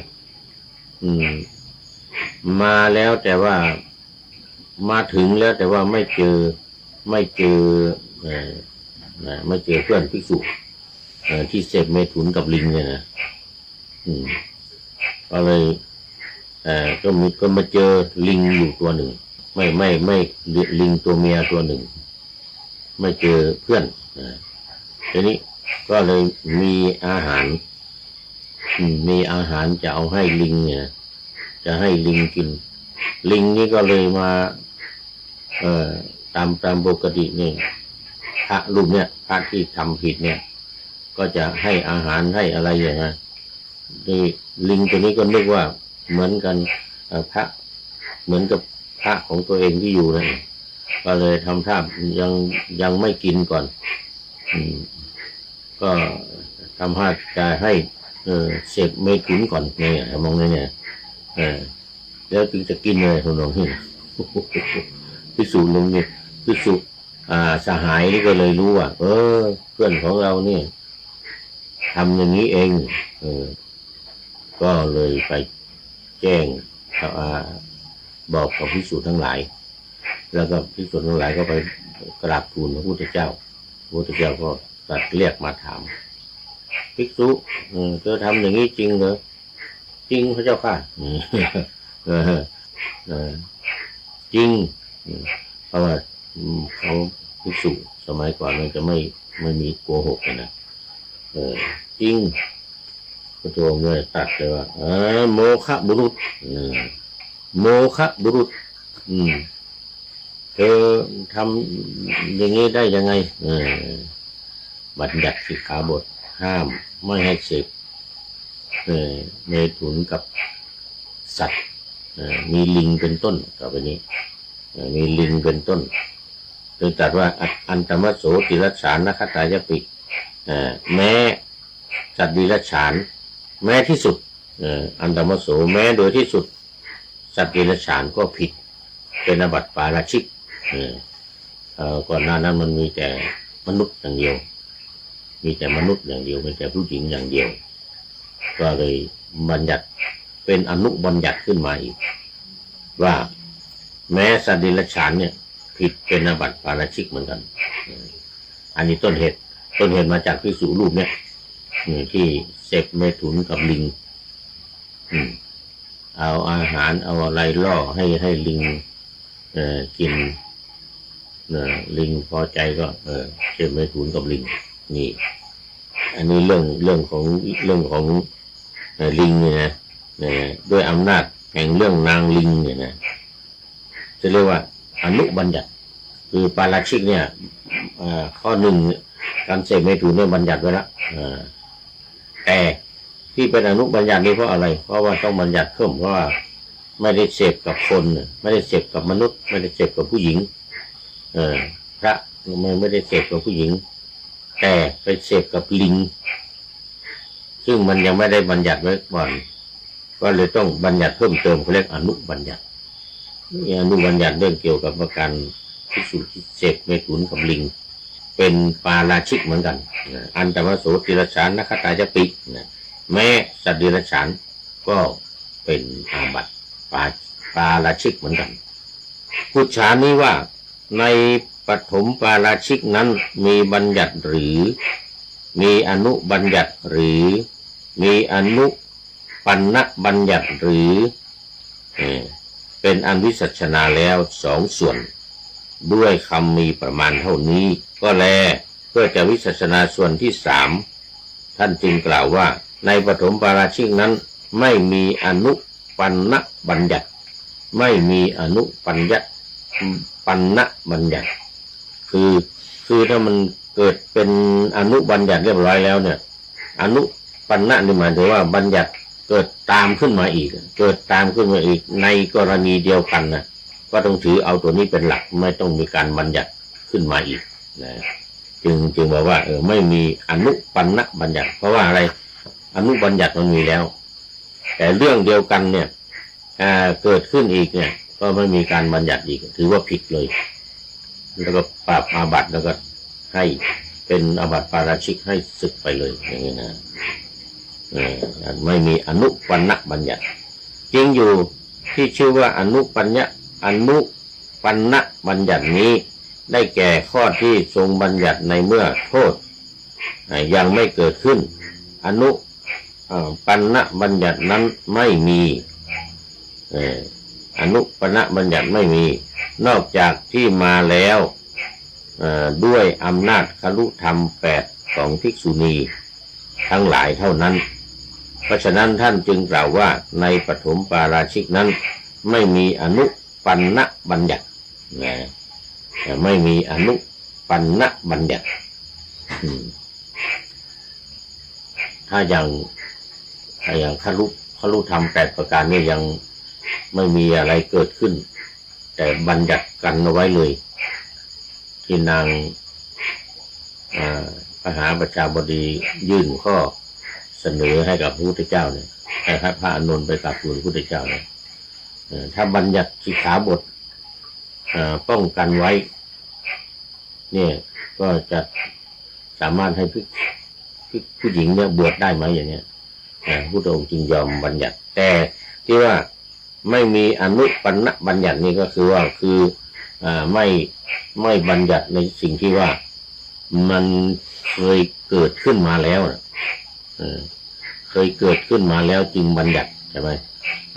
มาแล้วแต่ว่ามาถึงแล้วแต่ว่าไม่เจอเพื่อนภิกษุที่เสพเมถุนกับลิงเนี่ยนะก็เลยก็มาเจอลิงอยู่ตัวหนึ่งไม่ลิงตัวเมียตัวหนึ่งไม่เจอเพื่อนทีนี้ก็เลยมีอาหารจะเอาให้ลิงเนี่ยจะให้ลิงกินลิงนี่ก็เลยมาตามปกตินี่พระรูปเนี่ยพระที่ทำผิดเนี่ยก็จะให้อาหารให้อะไรอย่างนั้นนี่ลิงตัวนี้ก็นึกว่าเหมือนกันพระเหมือนกับพระของตัวเองที่อยู่นั่นก็เลยทำท่ายังไม่กินก่อนก็ทำท่าจะให้เสพเมถุนก่อนเนี่ยมองเนี่ยแล้วจึงจะกินเลยคุณน้องนี่ภิกษุลุงนี่ภิกษุสหายนี่ก็เลยรู้ว่าเพื่อนของเราเนี่ยทำอย่างนี้เองก็เลยไปแจ้งบอกกับภิกษุทั้งหลายแล้วก็ภิกษุทั้งหลายก็ไปกราบทูลพระพุทธเจ้าพระพุทธเจ้าก็ตรัสเรียกมาถามภิกษุเธอทำอย่างนี้จริงเหรอจ จริงพระเจ้าค่ะจริงเพราะว่าเขาภิกษุสมัยก่อนมันจะไม่มีโกหกนะจริงพระองค์เลยตรัสเลยว่าโมฆะบุรุษโมฆะบุรุษเธอทำอย่างนี้ได้ยังไงบัญญัติสิกขาบทห้ามไม่ให้เสพเมถุนกับสัตว์มีลิงเป็นต้นต่อไปนี้มีลิงเป็นต้นโดยตรัสว่าอันตมโสติรัชฉานนคตายปิแม้สัตว์ดิรัจฉานแม้ที่สุดอันตมโสแม้โดยที่สุดสัตว์ดิรัจฉานก็ผิดเป็นอาบัติปาราชิกก่อนหน้านั้นมันมีแต่มนุษย์อย่างเดียวมีแต่มนุษย์อย่างเดียวมีแต่ผู้หญิงอย่างเดียวก็เลยบัญญัติเป็นอนุบัญญัติขึ้นมาอีกว่าแม้สัตว์ดิรัจฉานเนี่ยผิดเป็นอาบัติปาราชิกเหมือนกันอันนี้ต้นเหตุมาจากภิกษุรูปเนี่ยที่เสพเมถุนกับลิงเอาอาหารเอาอะไรล่อให้ลิงกินลิงพอใจก็เสพเมถุนกับลิงนี่อันนี้เรื่องของลิงเนี่ยนะด้วยอำนาจแห่งเรื่องนางลิงเนี่ยนะจะเรียกว่าอนุบัญญัติคือปาราชิกเนี่ยข้อหนึ่งการเสพเมถุนเนี่ยบัญญัติไว้แล้วแต่ที่เป็นอนุบัญญัตินี่เพราะอะไรเพราะว่าต้องบัญญัติเพิ่มเพราะว่าไม่ได้เสพกับคนไม่ได้เสพกับมนุษย์ไม่ได้เสพกับผู้หญิงพระไม่ได้เสพกับผู้หญิงแต่ไปเสพกับลิงซึ่งมันยังไม่ได้บัญญัติไว้ก่อนก็เลยต้องบัญญัติเพิ่มเติมเขาเรียกอนุบัญญัติอนุบัญญัติเรื่องเกี่ยวกับการภิกษุที่เสพเมถุนกับลิงเป็นปาราชิกเหมือนกันอันตมโสติรัจฉานนคตายปิแม้สัตว์ดิรัจฉานก็เป็นอาบัติปาราชิกเหมือนกันพุทธานี้ว่าในปฐมปาราชิกนั้นมีบัญญัติหรือมีอนุบัญญัติหรือมีอนุปันนบัญญัติหรือเป็นอันวิสัชนาแล้วสองส่วนด้วยคำมีประมาณเท่านี้ก็แลเพื่อจะวิสัชนาส่วนที่สามท่านจึงกล่าวว่าในปฐมปาราชิกนั้นไม่มีอนุปันนบัญญัติไม่มีอนุปันนบัญญัติคือถ้ามันเกิดเป็นอนุบัญญัติเรียบร้อยแล้วเนี่ยอนุปันนนี่หมายถึงว่าบัญญัติเกิดตามขึ้นมาอีกในกรณีเดียวกันนะก็ต้องถือเอาตัวนี้เป็นหลักไม่ต้องมีการบัญญัติขึ้นมาอีกนะจึงบอกว่าไม่มีอนุปันนบัญญัติเพราะว่าอะไรอนุบัญญัติมันมีแล้วแต่เรื่องเดียวกันเนี่ยเกิดขึ้นอีกเนี่ยก็ไม่มีการบัญญัติอีกถือว่าผิดเลยแล้วก็ปรับอาบัติแล้วก็ให้เป็นอาบัติปาราชิกให้สึกไปเลยอย่างนี้นะไม่มีอนุปันนบัญญัติจริงอยู่ที่ชื่อว่าอนุปันนบัญญัตินี้ได้แก่ข้อที่ทรงบัญญัติในเมื่อโทษยังไม่เกิดขึ้นอนุปันนบัญญัตินั้นไม่มีอนุปันนบัญญัติไม่มีนอกจากที่มาแล้วด้วยอำนาจคฤธรรม8ของภิกษุณีทั้งหลายเท่านั้นเพราะฉะนั้นท่านจึงกล่าวว่าในปฐมปาราชิกนั้นไม่มีอนุปันนบัญญัติไม่มีอนุปันนบัญญัติถ้าอย่างคฤธรรม8ประการนี้ยังไม่มีอะไรเกิดขึ้นแต่บัญญัติกันเอาไว้เลยที่นางมหาประชาบดียื่นข้อเสนอให้กับพระพุทธเจ้าเนี่ยให้พระอานนท์ไปกราบทูลพระพุทธเจ้าเนี่ยถ้าบัญญัติสิกขาบทป้องกันไว้เนี่ยก็จะสามารถให้ผู้หญิงเนี่ยบวชได้ไหมอย่างเนี้ยพระพุทธองค์จึงยอมบัญญัติแต่ที่ว่าไม่มีอนุปันนบัญญัตินี่ก็คือว่าไม่บัญญัติในสิ่งที่ว่ามันเคยเกิดขึ้นมาแล้วเคยเกิดขึ้นมาแล้วจึงบัญญัติ ใช่ไหม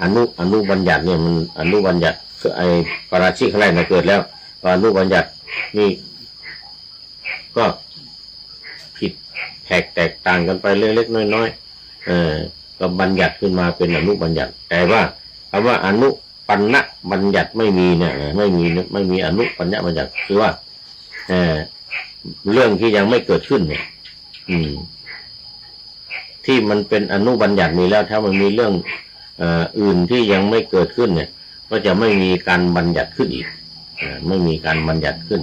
อนุบัญญัติเนี่ยมันอนุบัญญัติไอ้ปาราชิกอะไรมาเกิดแล้วอนุบัญญัตินี่ก็ผิดแตกต่างกันไปเล็กๆน้อยๆก็บัญญัติขึ้นมาเป็นอนุบัญญัติแต่ว่าคำว่าอนุปันนะบัญญัติไม่มีเนี่ยไม่มีอนุปัญญบัญญัติคือว่าเรื่องที่ยังไม่เกิดขึ้นเนี่ยที่มันเป็นอนุบัญญัติมีแล้วถ้ามันมีเรื่องอื่นที่ยังไม่เกิดขึ้นเนี่ยก็จะไม่มีการบัญญัติขึ้นอีกไม่มีการบัญญัติขึ้น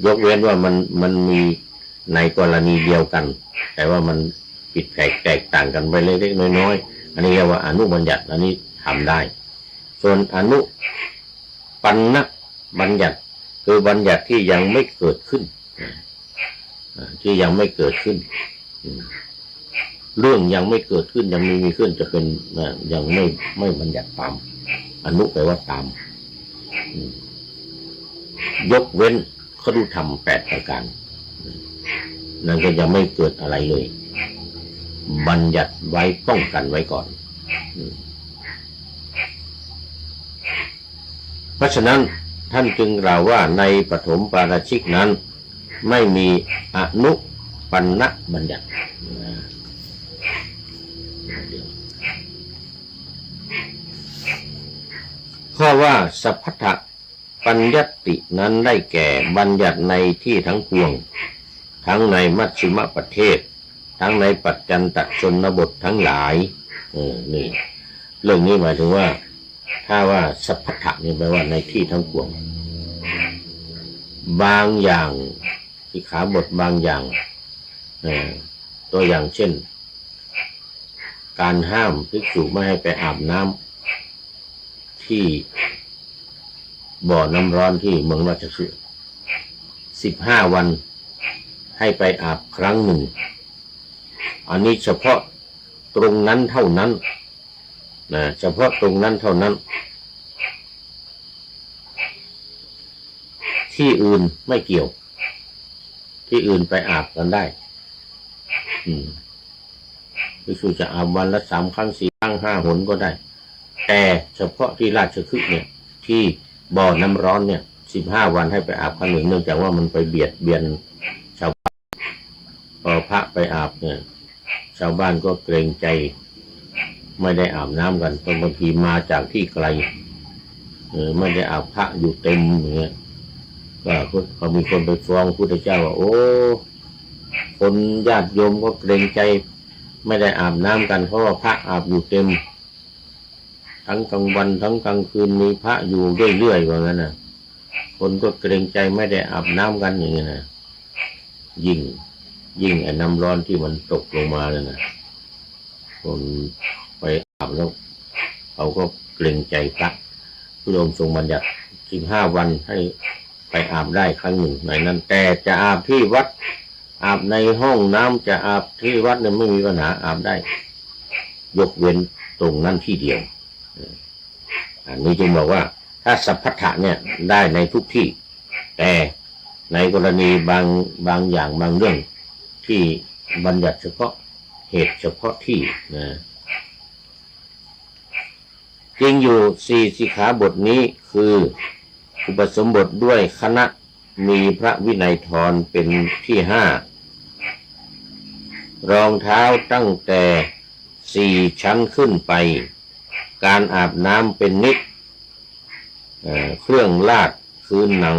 ยกเว้นว่ามันมีในกรณีเดียวกันแต่ว่ามันผิดแตกต่างกันไปเล็กๆน้อยๆอันนี้เรียกว่าอนุบัญญัติอันนี้ทำได้ส่วนอนุปันนะบัญญัติคือบัญญัติที่ยังไม่เกิดขึ้นที่ยังไม่เกิดขึ้นเรื่องยังไม่เกิดขึ้นยังไม่มีขึ้นจะเป็นยังไม่บัญญัติตามอนุแปลว่าตามยกเว้นคฤธรรม8ประการนั่นก็จะไม่เกิดอะไรเลยบัญญัติไว้ป้องกันไว้ก่อนเพราะฉะนั้นท่านจึงกล่าวว่าในปฐมปาราชิกนั้นไม่มีอนุปันนะบัญญัติข้อว่าสัพพะปัญญัตินั้นได้แก่บัญญัติในที่ทั้งปวงทั้งในมัชฌิมประเทศทั้งในปัจจันตชนบททั้งหลายนี่เรื่องนี้หมายถึงว่าถ้าว่าสัพพะนี่แปลว่าในที่ทั้งปวงบางอย่างสิกขาบทบางอย่างตัวอย่างเช่นการห้ามภิกษุไม่ให้ไปอาบน้ำที่บ่อน้ำร้อนที่เมืองราชคฤห์15 วันให้ไปอาบครั้งหนึ่งอันนี้เฉพาะตรงนั้นเท่านั้นนะเฉพาะตรงนั้นเท่านั้นที่อื่นไม่เกี่ยวที่อื่นไปอาบกันได้ภิกษุจะอาบวันละ3 ครั้ง 4 ครั้ง 5 หนก็ได้แต่เฉพาะที่ราชคฤห์เนี่ยที่บ่อน้ำร้อนเนี่ย15 วันให้ไปอาบครั้งหนึ่งเนื่องจากว่ามันไปเบียดเบียนชาวบ้านพอพระไปอาบเนี่ยชาวบ้านก็เกรงใจไม่ได้อาบน้ำกันบางทีมาจากที่ไกลไม่ได้อาบพระอยู่เต็มอย่างเงี้ยก็มีคนไปฟ้องพุทธเจ้าว่าโอ้คนญาติโยมก็เกรงใจไม่ได้อาบน้ำกันเพราะว่าพระอาบอยู่เต็มทั้งกลางวันทั้งกลางคืนมีพระอยู่เรื่อยๆว่างั้นนะคนก็เกรงใจไม่ได้อาบน้ำกันอย่างเงี้ยนะยิ่งไอ้น้ำร้อนที่มันตกลงมาเลยนะคนไปอาบแล้วเขาก็เกรงใจพระพระองค์ทรงบัญญัติ15 วันให้ไปอาบได้ครั้งหนึ่งในนั้นแต่จะอาบที่วัดอาบในห้องน้ำจะอาบที่วัดเนี่ยไม่มีปัญหาอาบได้ยกเว้นตรงนั้นที่เดียวอันนี้จึงบอกว่าถ้าสัพพะเนี่ยได้ในทุกที่แต่ในกรณีบางอย่างบางเรื่องที่บัญญัติเฉพาะเหตุเฉพาะที่นะจริงอยู่4 สิกขาบทนี้คืออุปสมบทด้วยคณะมีพระวินัยธรเป็นที่5รองเท้าตั้งแต่4 ชั้นขึ้นไปการอาบน้ำเป็นนิดเครื่องลาดคือหนัง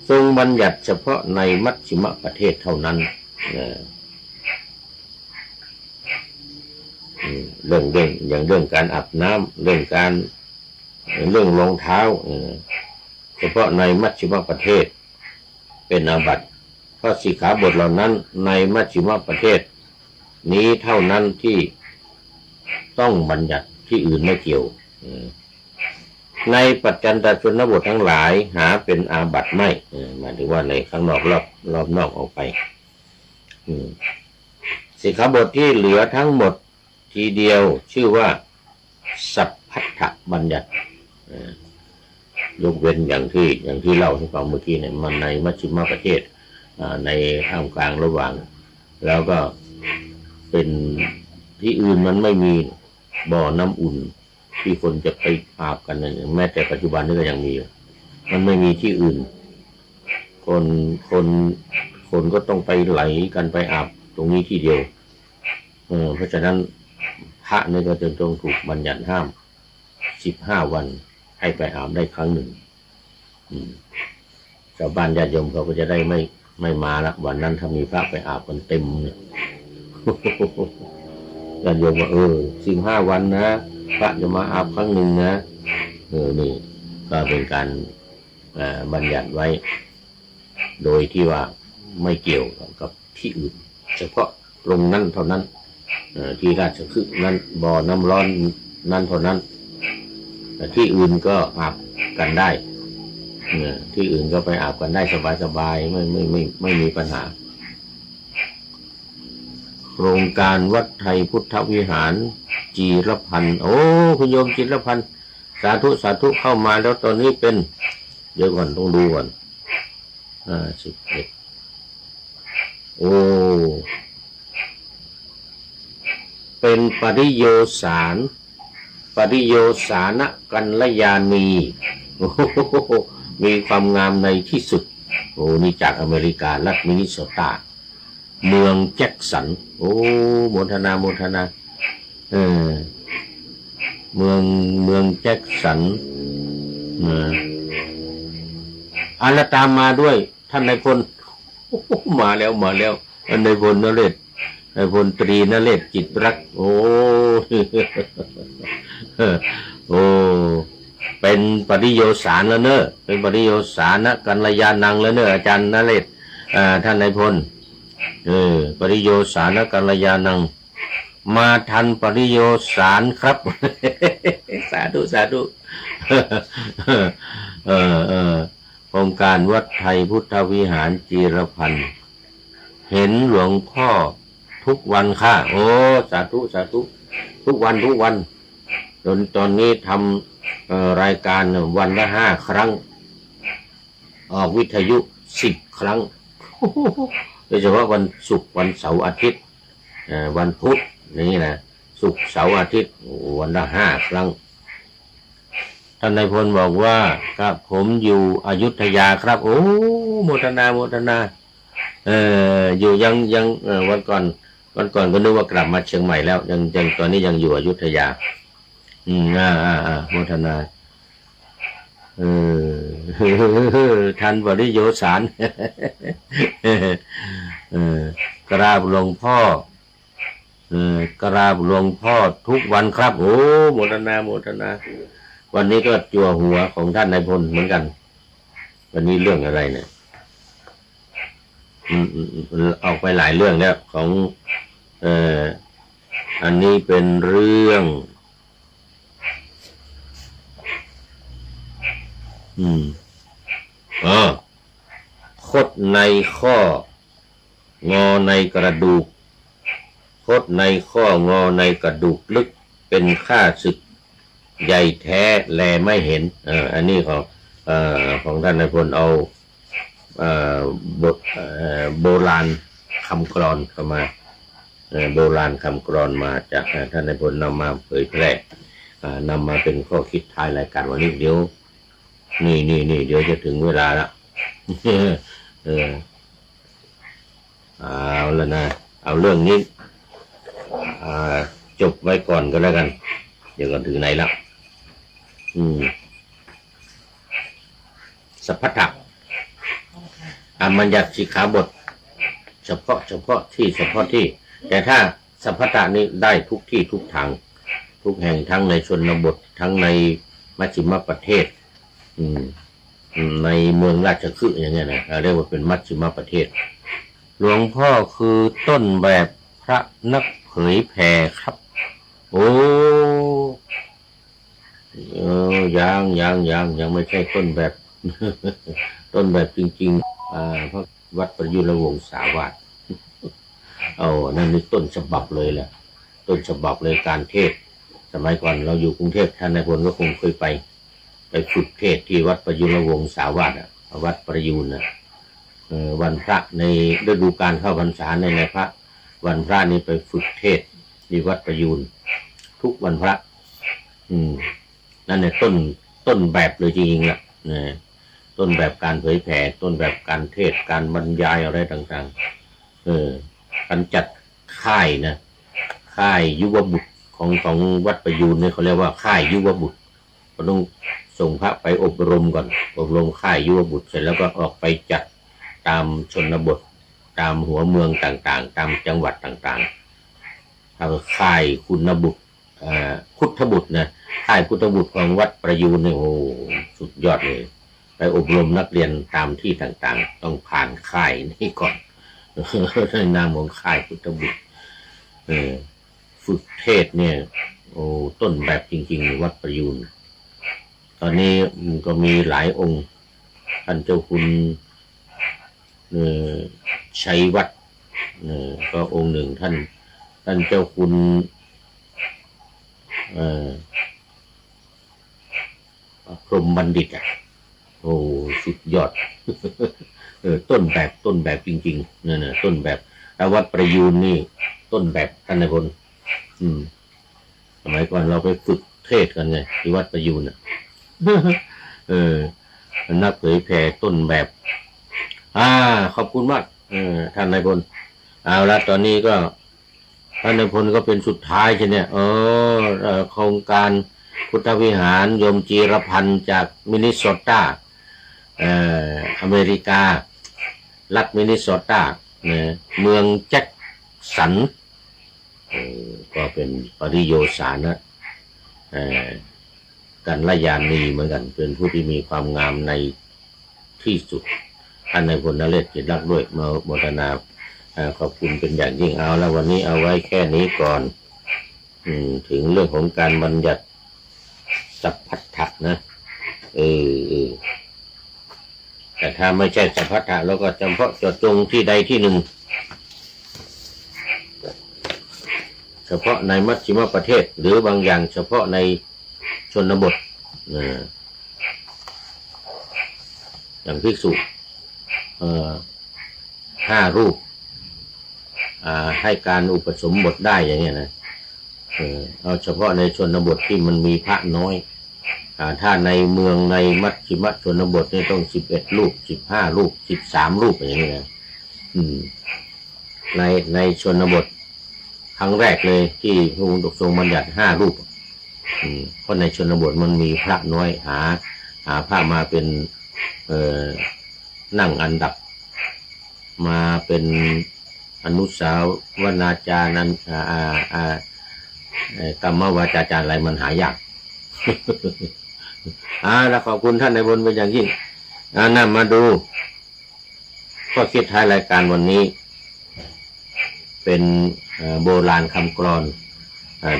ทรงบัญญัติเฉพาะในมัชฌิมประเทศเท่านั้นเรื่องอย่างเรื่องการอาบน้ำเรื่องรองเท้าเฉพาะในมัชฌิมประเทศเป็นอาบัติเพราะสิกขาบทเหล่านั้นในมัชฌิมประเทศนี้เท่านั้นที่ต้องบัญญัติที่อื่นไม่เกี่ยวในปัจจันตชนบททั้งหลายหาเป็นอาบัติไม่หมายถึงว่าในข้างนอกรอบนอกออกไปสิกขาบทที่เหลือทั้งหมดทีเดียวชื่อว่าสัพพะบัญญัติยกเว้นอย่างที่เล่าให้ฟังเมื่อกี้เนี่ยมันในมัชฌิมประเทศในท่ามกลางระหว่างแล้วก็เป็นที่อื่นมันไม่มี บ่อน้ำอุ่นที่คนจะไปอาบกันเนี่ยแม้แต่ปัจจุบันนี่ก็ยังมีมันไม่มีที่อื่นคนก็ต้องไปไหลกันไปอาบตรงนี้ที่เดียวเพราะฉะนั้นพระนี่ก็จะต้องถูกบัญญัติห้าม15 วันให้ไปอาบได้ครั้งหนึ่งชาวบ้านญาติโยมเขาก็จะได้ไม่มาละวันนั้นถ้ามีพระไปอาบกันเต็มเนี่ยญาติโยมว่า15 วันนะพระจะมาอาบครั้งหนึ่งนะนี่ก็เป็นการบัญญัติไว้โดยที่ว่าไม่เกี่ยวกับที่อื่นเฉพาะตรงนั้นเท่านั้นที่ราชคฤห์นั้นบ่อน้ำร้อนนั้นเท่านั้นแต่ที่อื่นก็อาบกันได้ที่อื่นก็ไปอาบกันได้สบายๆไม่มีปัญหาโครงการวัดไทยพุทธวิหารจีรพันธ์คุณโยมจีรพันธ์สาธุเข้ามาแล้วตอนนี้เป็นเดี๋ยวก่อนต้องดูก่อน11เป็นปริโยสานกัลยาณีมีความงามในที่สุดนี่จากอเมริการัฐมินนิโซตาเมืองแจ็คสันโมทนาเมืองแจ็คสันแล้วตามมาด้วยท่านนายพลมาแล้วท่านนายพลนเรศนายพลตรีนเรศจิตรักเป็นปริโยสารแล้วเนอะเป็นปริโยสานกัลยาณังแล้วเนอะอาจารย์นเรศท่านนายพลปริโยสานกัลยาณังมาทันปริโยสารครับ สาธุโครงการวัดไทยพุทธวิหารจีรพันธ์เห็นหลวงพ่อทุกวันค่ะสาธุทุกวันจนตอนนี้ทำรายการวันละ5 ครั้งออกวิทยุ10 ครั้งโดยเฉพาะวันศุกร์วันเสาร์อาทิตย์วันพุธนี่นะศุกร์เสาร์อาทิตย์วันละ5 ครั้งท่านนายพลบอกว่าครับผมอยู่อยุธยาครับโมทนาอยู่ยังวันก่อนก็นึกว่ากลับมาเชียงใหม่แล้วยังตอนนี้ยังอยู่อยุธยาโมทนาทันปริโยสารกราบหลวงพ่อทุกวันครับโมทนาวันนี้ก็จั่วหัวของท่านนายพลเหมือนกันวันนี้เรื่องอะไรเนี่ยออกไปหลายเรื่องแล้วของอันนี้เป็นเรื่องคดในข้องอในกระดูกคดในข้องอในกระดูกลึกเป็นข้าศึกใหญ่แท้แลไม่เห็นอันนี้ของท่านนายพลเอาบทโบราณคำกลอนเข้ามาโบราณคำกลอนมาจากท่านนายพลนำมาเผยแพร่นำมาเป็นข้อคิดท้ายรายการวันนี้เดี๋ยวนี่เดี๋ยวจะถึงเวลาละเอาแล้วนะเอาเรื่องนี้จบไว้ก่อนก็แล้วกันเดี๋ยวก่อนถึงไหนแล้วสัพพะบัญญัติสิกขาบทเฉพาะที่แต่ถ้าสัพพะนี้ได้ทุกที่ทุกทางทุกแห่งทั้งในชนบททั้งในมัชฌิมประเทศในเมืองราชคฤห์อย่างเงี้ยนะเรียกว่าเป็นมัชฌิมประเทศหลวงพ่อคือต้นแบบพระนักเผยแผ่ครับยังไม่ใช่ต้นแบบ ต้นแบบจริงๆพระวัดประยุรวงศาวาสนั่นนี่ต้นฉบับเลยแหละต้นฉบับเลยการเทศสมัยก่อนเราอยู่กรุงเทพท่านนายพลก็คงเคยไปฝึกเทศที่วัดประยุรวงศาวาสวัดประยูนวันพระในฤดูกาลเข้าพรรษาในพระวันพระนี้ไปฝึกเทศที่วัดประยูน ทุกวันพระนั่นเนี่ยต้นแบบเลยจริงๆล่ะนะต้นแบบการเผยแผ่ต้นแบบการเทศการบรรยายอะไรต่างๆการจัดค่ายนะค่ายยุวบุตรของวัดประยูนเนี่ยเขาเรียกว่าค่ายยุวบุตรก็ต้องส่งพระไปอบรมก่อนอบรมค่ายยุวบุตรเสร็จแล้วก็ออกไปจัดตามชนบทตามหัวเมืองต่างๆตามจังหวัดต่างๆทำค่ายคุณบุตรพุทธบุตรนะค่ายพุทธบุตรของวัดประยูนเนี่ยโอ้สุดยอดเลยไปอบรมนักเรียนตามที่ต่างๆต้องผ่านค่ายนี่ก่อนในนามของค่ายพุทธบุตรฝึกเทศเนี่ยโอ้ต้นแบบจริงๆวัดประยูนตอนนี้ก็มีหลายองค์ท่านเจ้าคุณชัยวัฒน์ก็องค์หนึ่งท่านเจ้าคุณพรหมบัณฑิตโอ้สุดยอดต้นแบบจริงๆนั่นน่ะต้นแบบแล้ววัดประยูนนี่ต้นแบบท่านนายพลสมัยก่อนเราไปฝึกเทศกันไงที่วัดประยูนนักเผยแผ่ต้นแบบขอบคุณมากท่านนายพลเอาละตอนนี้ก็ท่านนายพลก็เป็นสุดท้ายใช่เนี่ยโครงการพุทธวิหารโยมจีรพันธ์จากมินนิโซตาอเมริการัฐมินนิโซตาเมืองแจ็คสันก็เป็นปริโยสานะกัลยาณีเหมือนกันเป็นผู้ที่มีความงามในที่สุดท่านนายพลนเรศจิตรักด้วยมาโมทนาขอบคุณเป็นอย่างยิ่งเอาแล้ววันนี้เอาไว้แค่นี้ก่อนถึงเรื่องของการบัญญัติสัพพัทธะนะแต่ถ้าไม่ใช่สัพพัทธะแล้วก็จำเพาะเจาะจงที่ใดที่หนึ่งเฉพาะในมัชฌิมประเทศหรือบางอย่างเฉพาะในชนบทอย่างภิกษุ5 รูปให้การอุปสมบทได้อย่างเงี้ยนะเอาเฉพาะในชนบทที่มันมีพระน้อยถ้าในเมืองในมัชฌิมชนบทนี่ต้อง11 รูป15 รูป13 รูปอย่างเงี้ยนะในชนบทครั้งแรกเลยที่พระองค์ทรงบัญญัติ5 รูปเพราะในชนบทมันมีพระน้อยหาพระมาเป็นนั่งอันดับมาเป็นอนุสาวนาจานั้นกรรมวาจาจารอะไรมันหายากแล้วขอบคุณท่านในบนเป็นอย่างยิ่งนำมาดูข้อคิดท้ายรายการวันนี้เป็นโบราณคำกลอน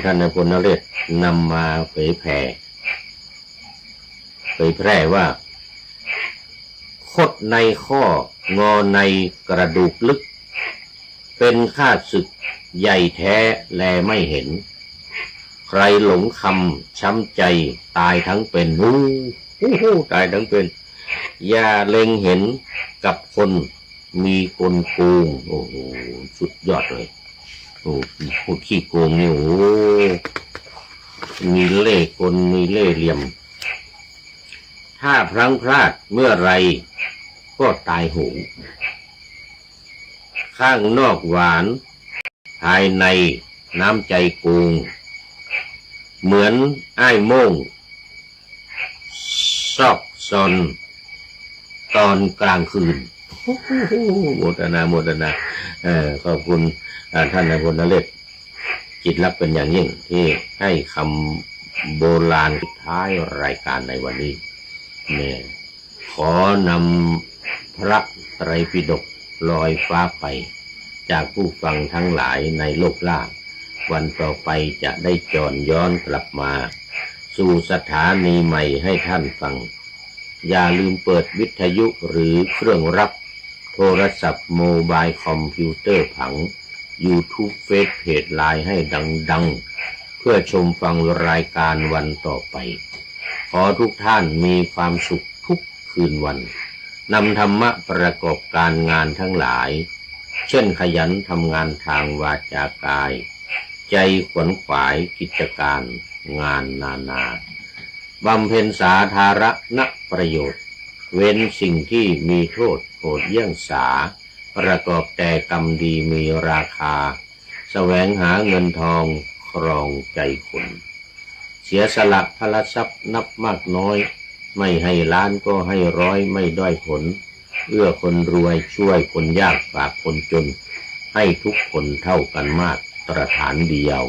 ท่านในพลนเรศนำมาเผยแพร่ว่าคดในข้องอในกระดูกลึกเป็นข้าศึกใหญ่แท้แลไม่เห็นใครหลงคำช้ำใจตายทั้งเป็นตายทั้งเป็นอย่าเล็งเห็นกับคนมีกลโกงโอ้โหสุดยอดเลยพูดขี้โกงนี่โอ้มีเล่ห์กลมีเล่ห์เหลี่ยมถ้าพลั้งพลาดเมื่อไรก็ตายโหงข้างนอกหวานภายในน้ำใจโกงเหมือนอ้ายโม่งซอกซอนตอนกลางคืนโมทนาขอบคุณท่านนายพลนเรศจิตรักเป็นอย่างยิ่งที่ให้คำโบราณสุดท้ายรายการในวันนี้เนี่ยขอนำพระไตรปิฎกลอยฟ้าไปจากผู้ฟังทั้งหลายในโลกล่างวันต่อไปจะได้จรย้อนกลับมาสู่สถานีใหม่ให้ท่านฟังอย่าลืมเปิดวิทยุหรือเครื่องรับโทรศัพท์โมบายคอมพิวเตอร์ผัง YouTube เฟซเพจไลน์ให้ดังๆเพื่อชมฟังรายการวันต่อไปขอทุกท่านมีความสุขทุกคืนวันนำธรรมะประกอบการงานทั้งหลายเช่นขยันทำงานทางวาจากาย ใจขวนขวายกิจการงานนานาบำเพ็ญสาธารณประโยชน์เว้นสิ่งที่มีโทษโหดเยี่ยงสาประกอบแต่กรรมดีมีราคาแสวงหาเงินทองครองใจคนเสียสละพละทรัพย์นับมากน้อยไม่ให้ล้านก็ให้ร้อยไม่ด้อยผลเอื้อคนรวยช่วยคนยากฝากคนจนให้ทุกคนเท่ากันมาตรฐานเดียว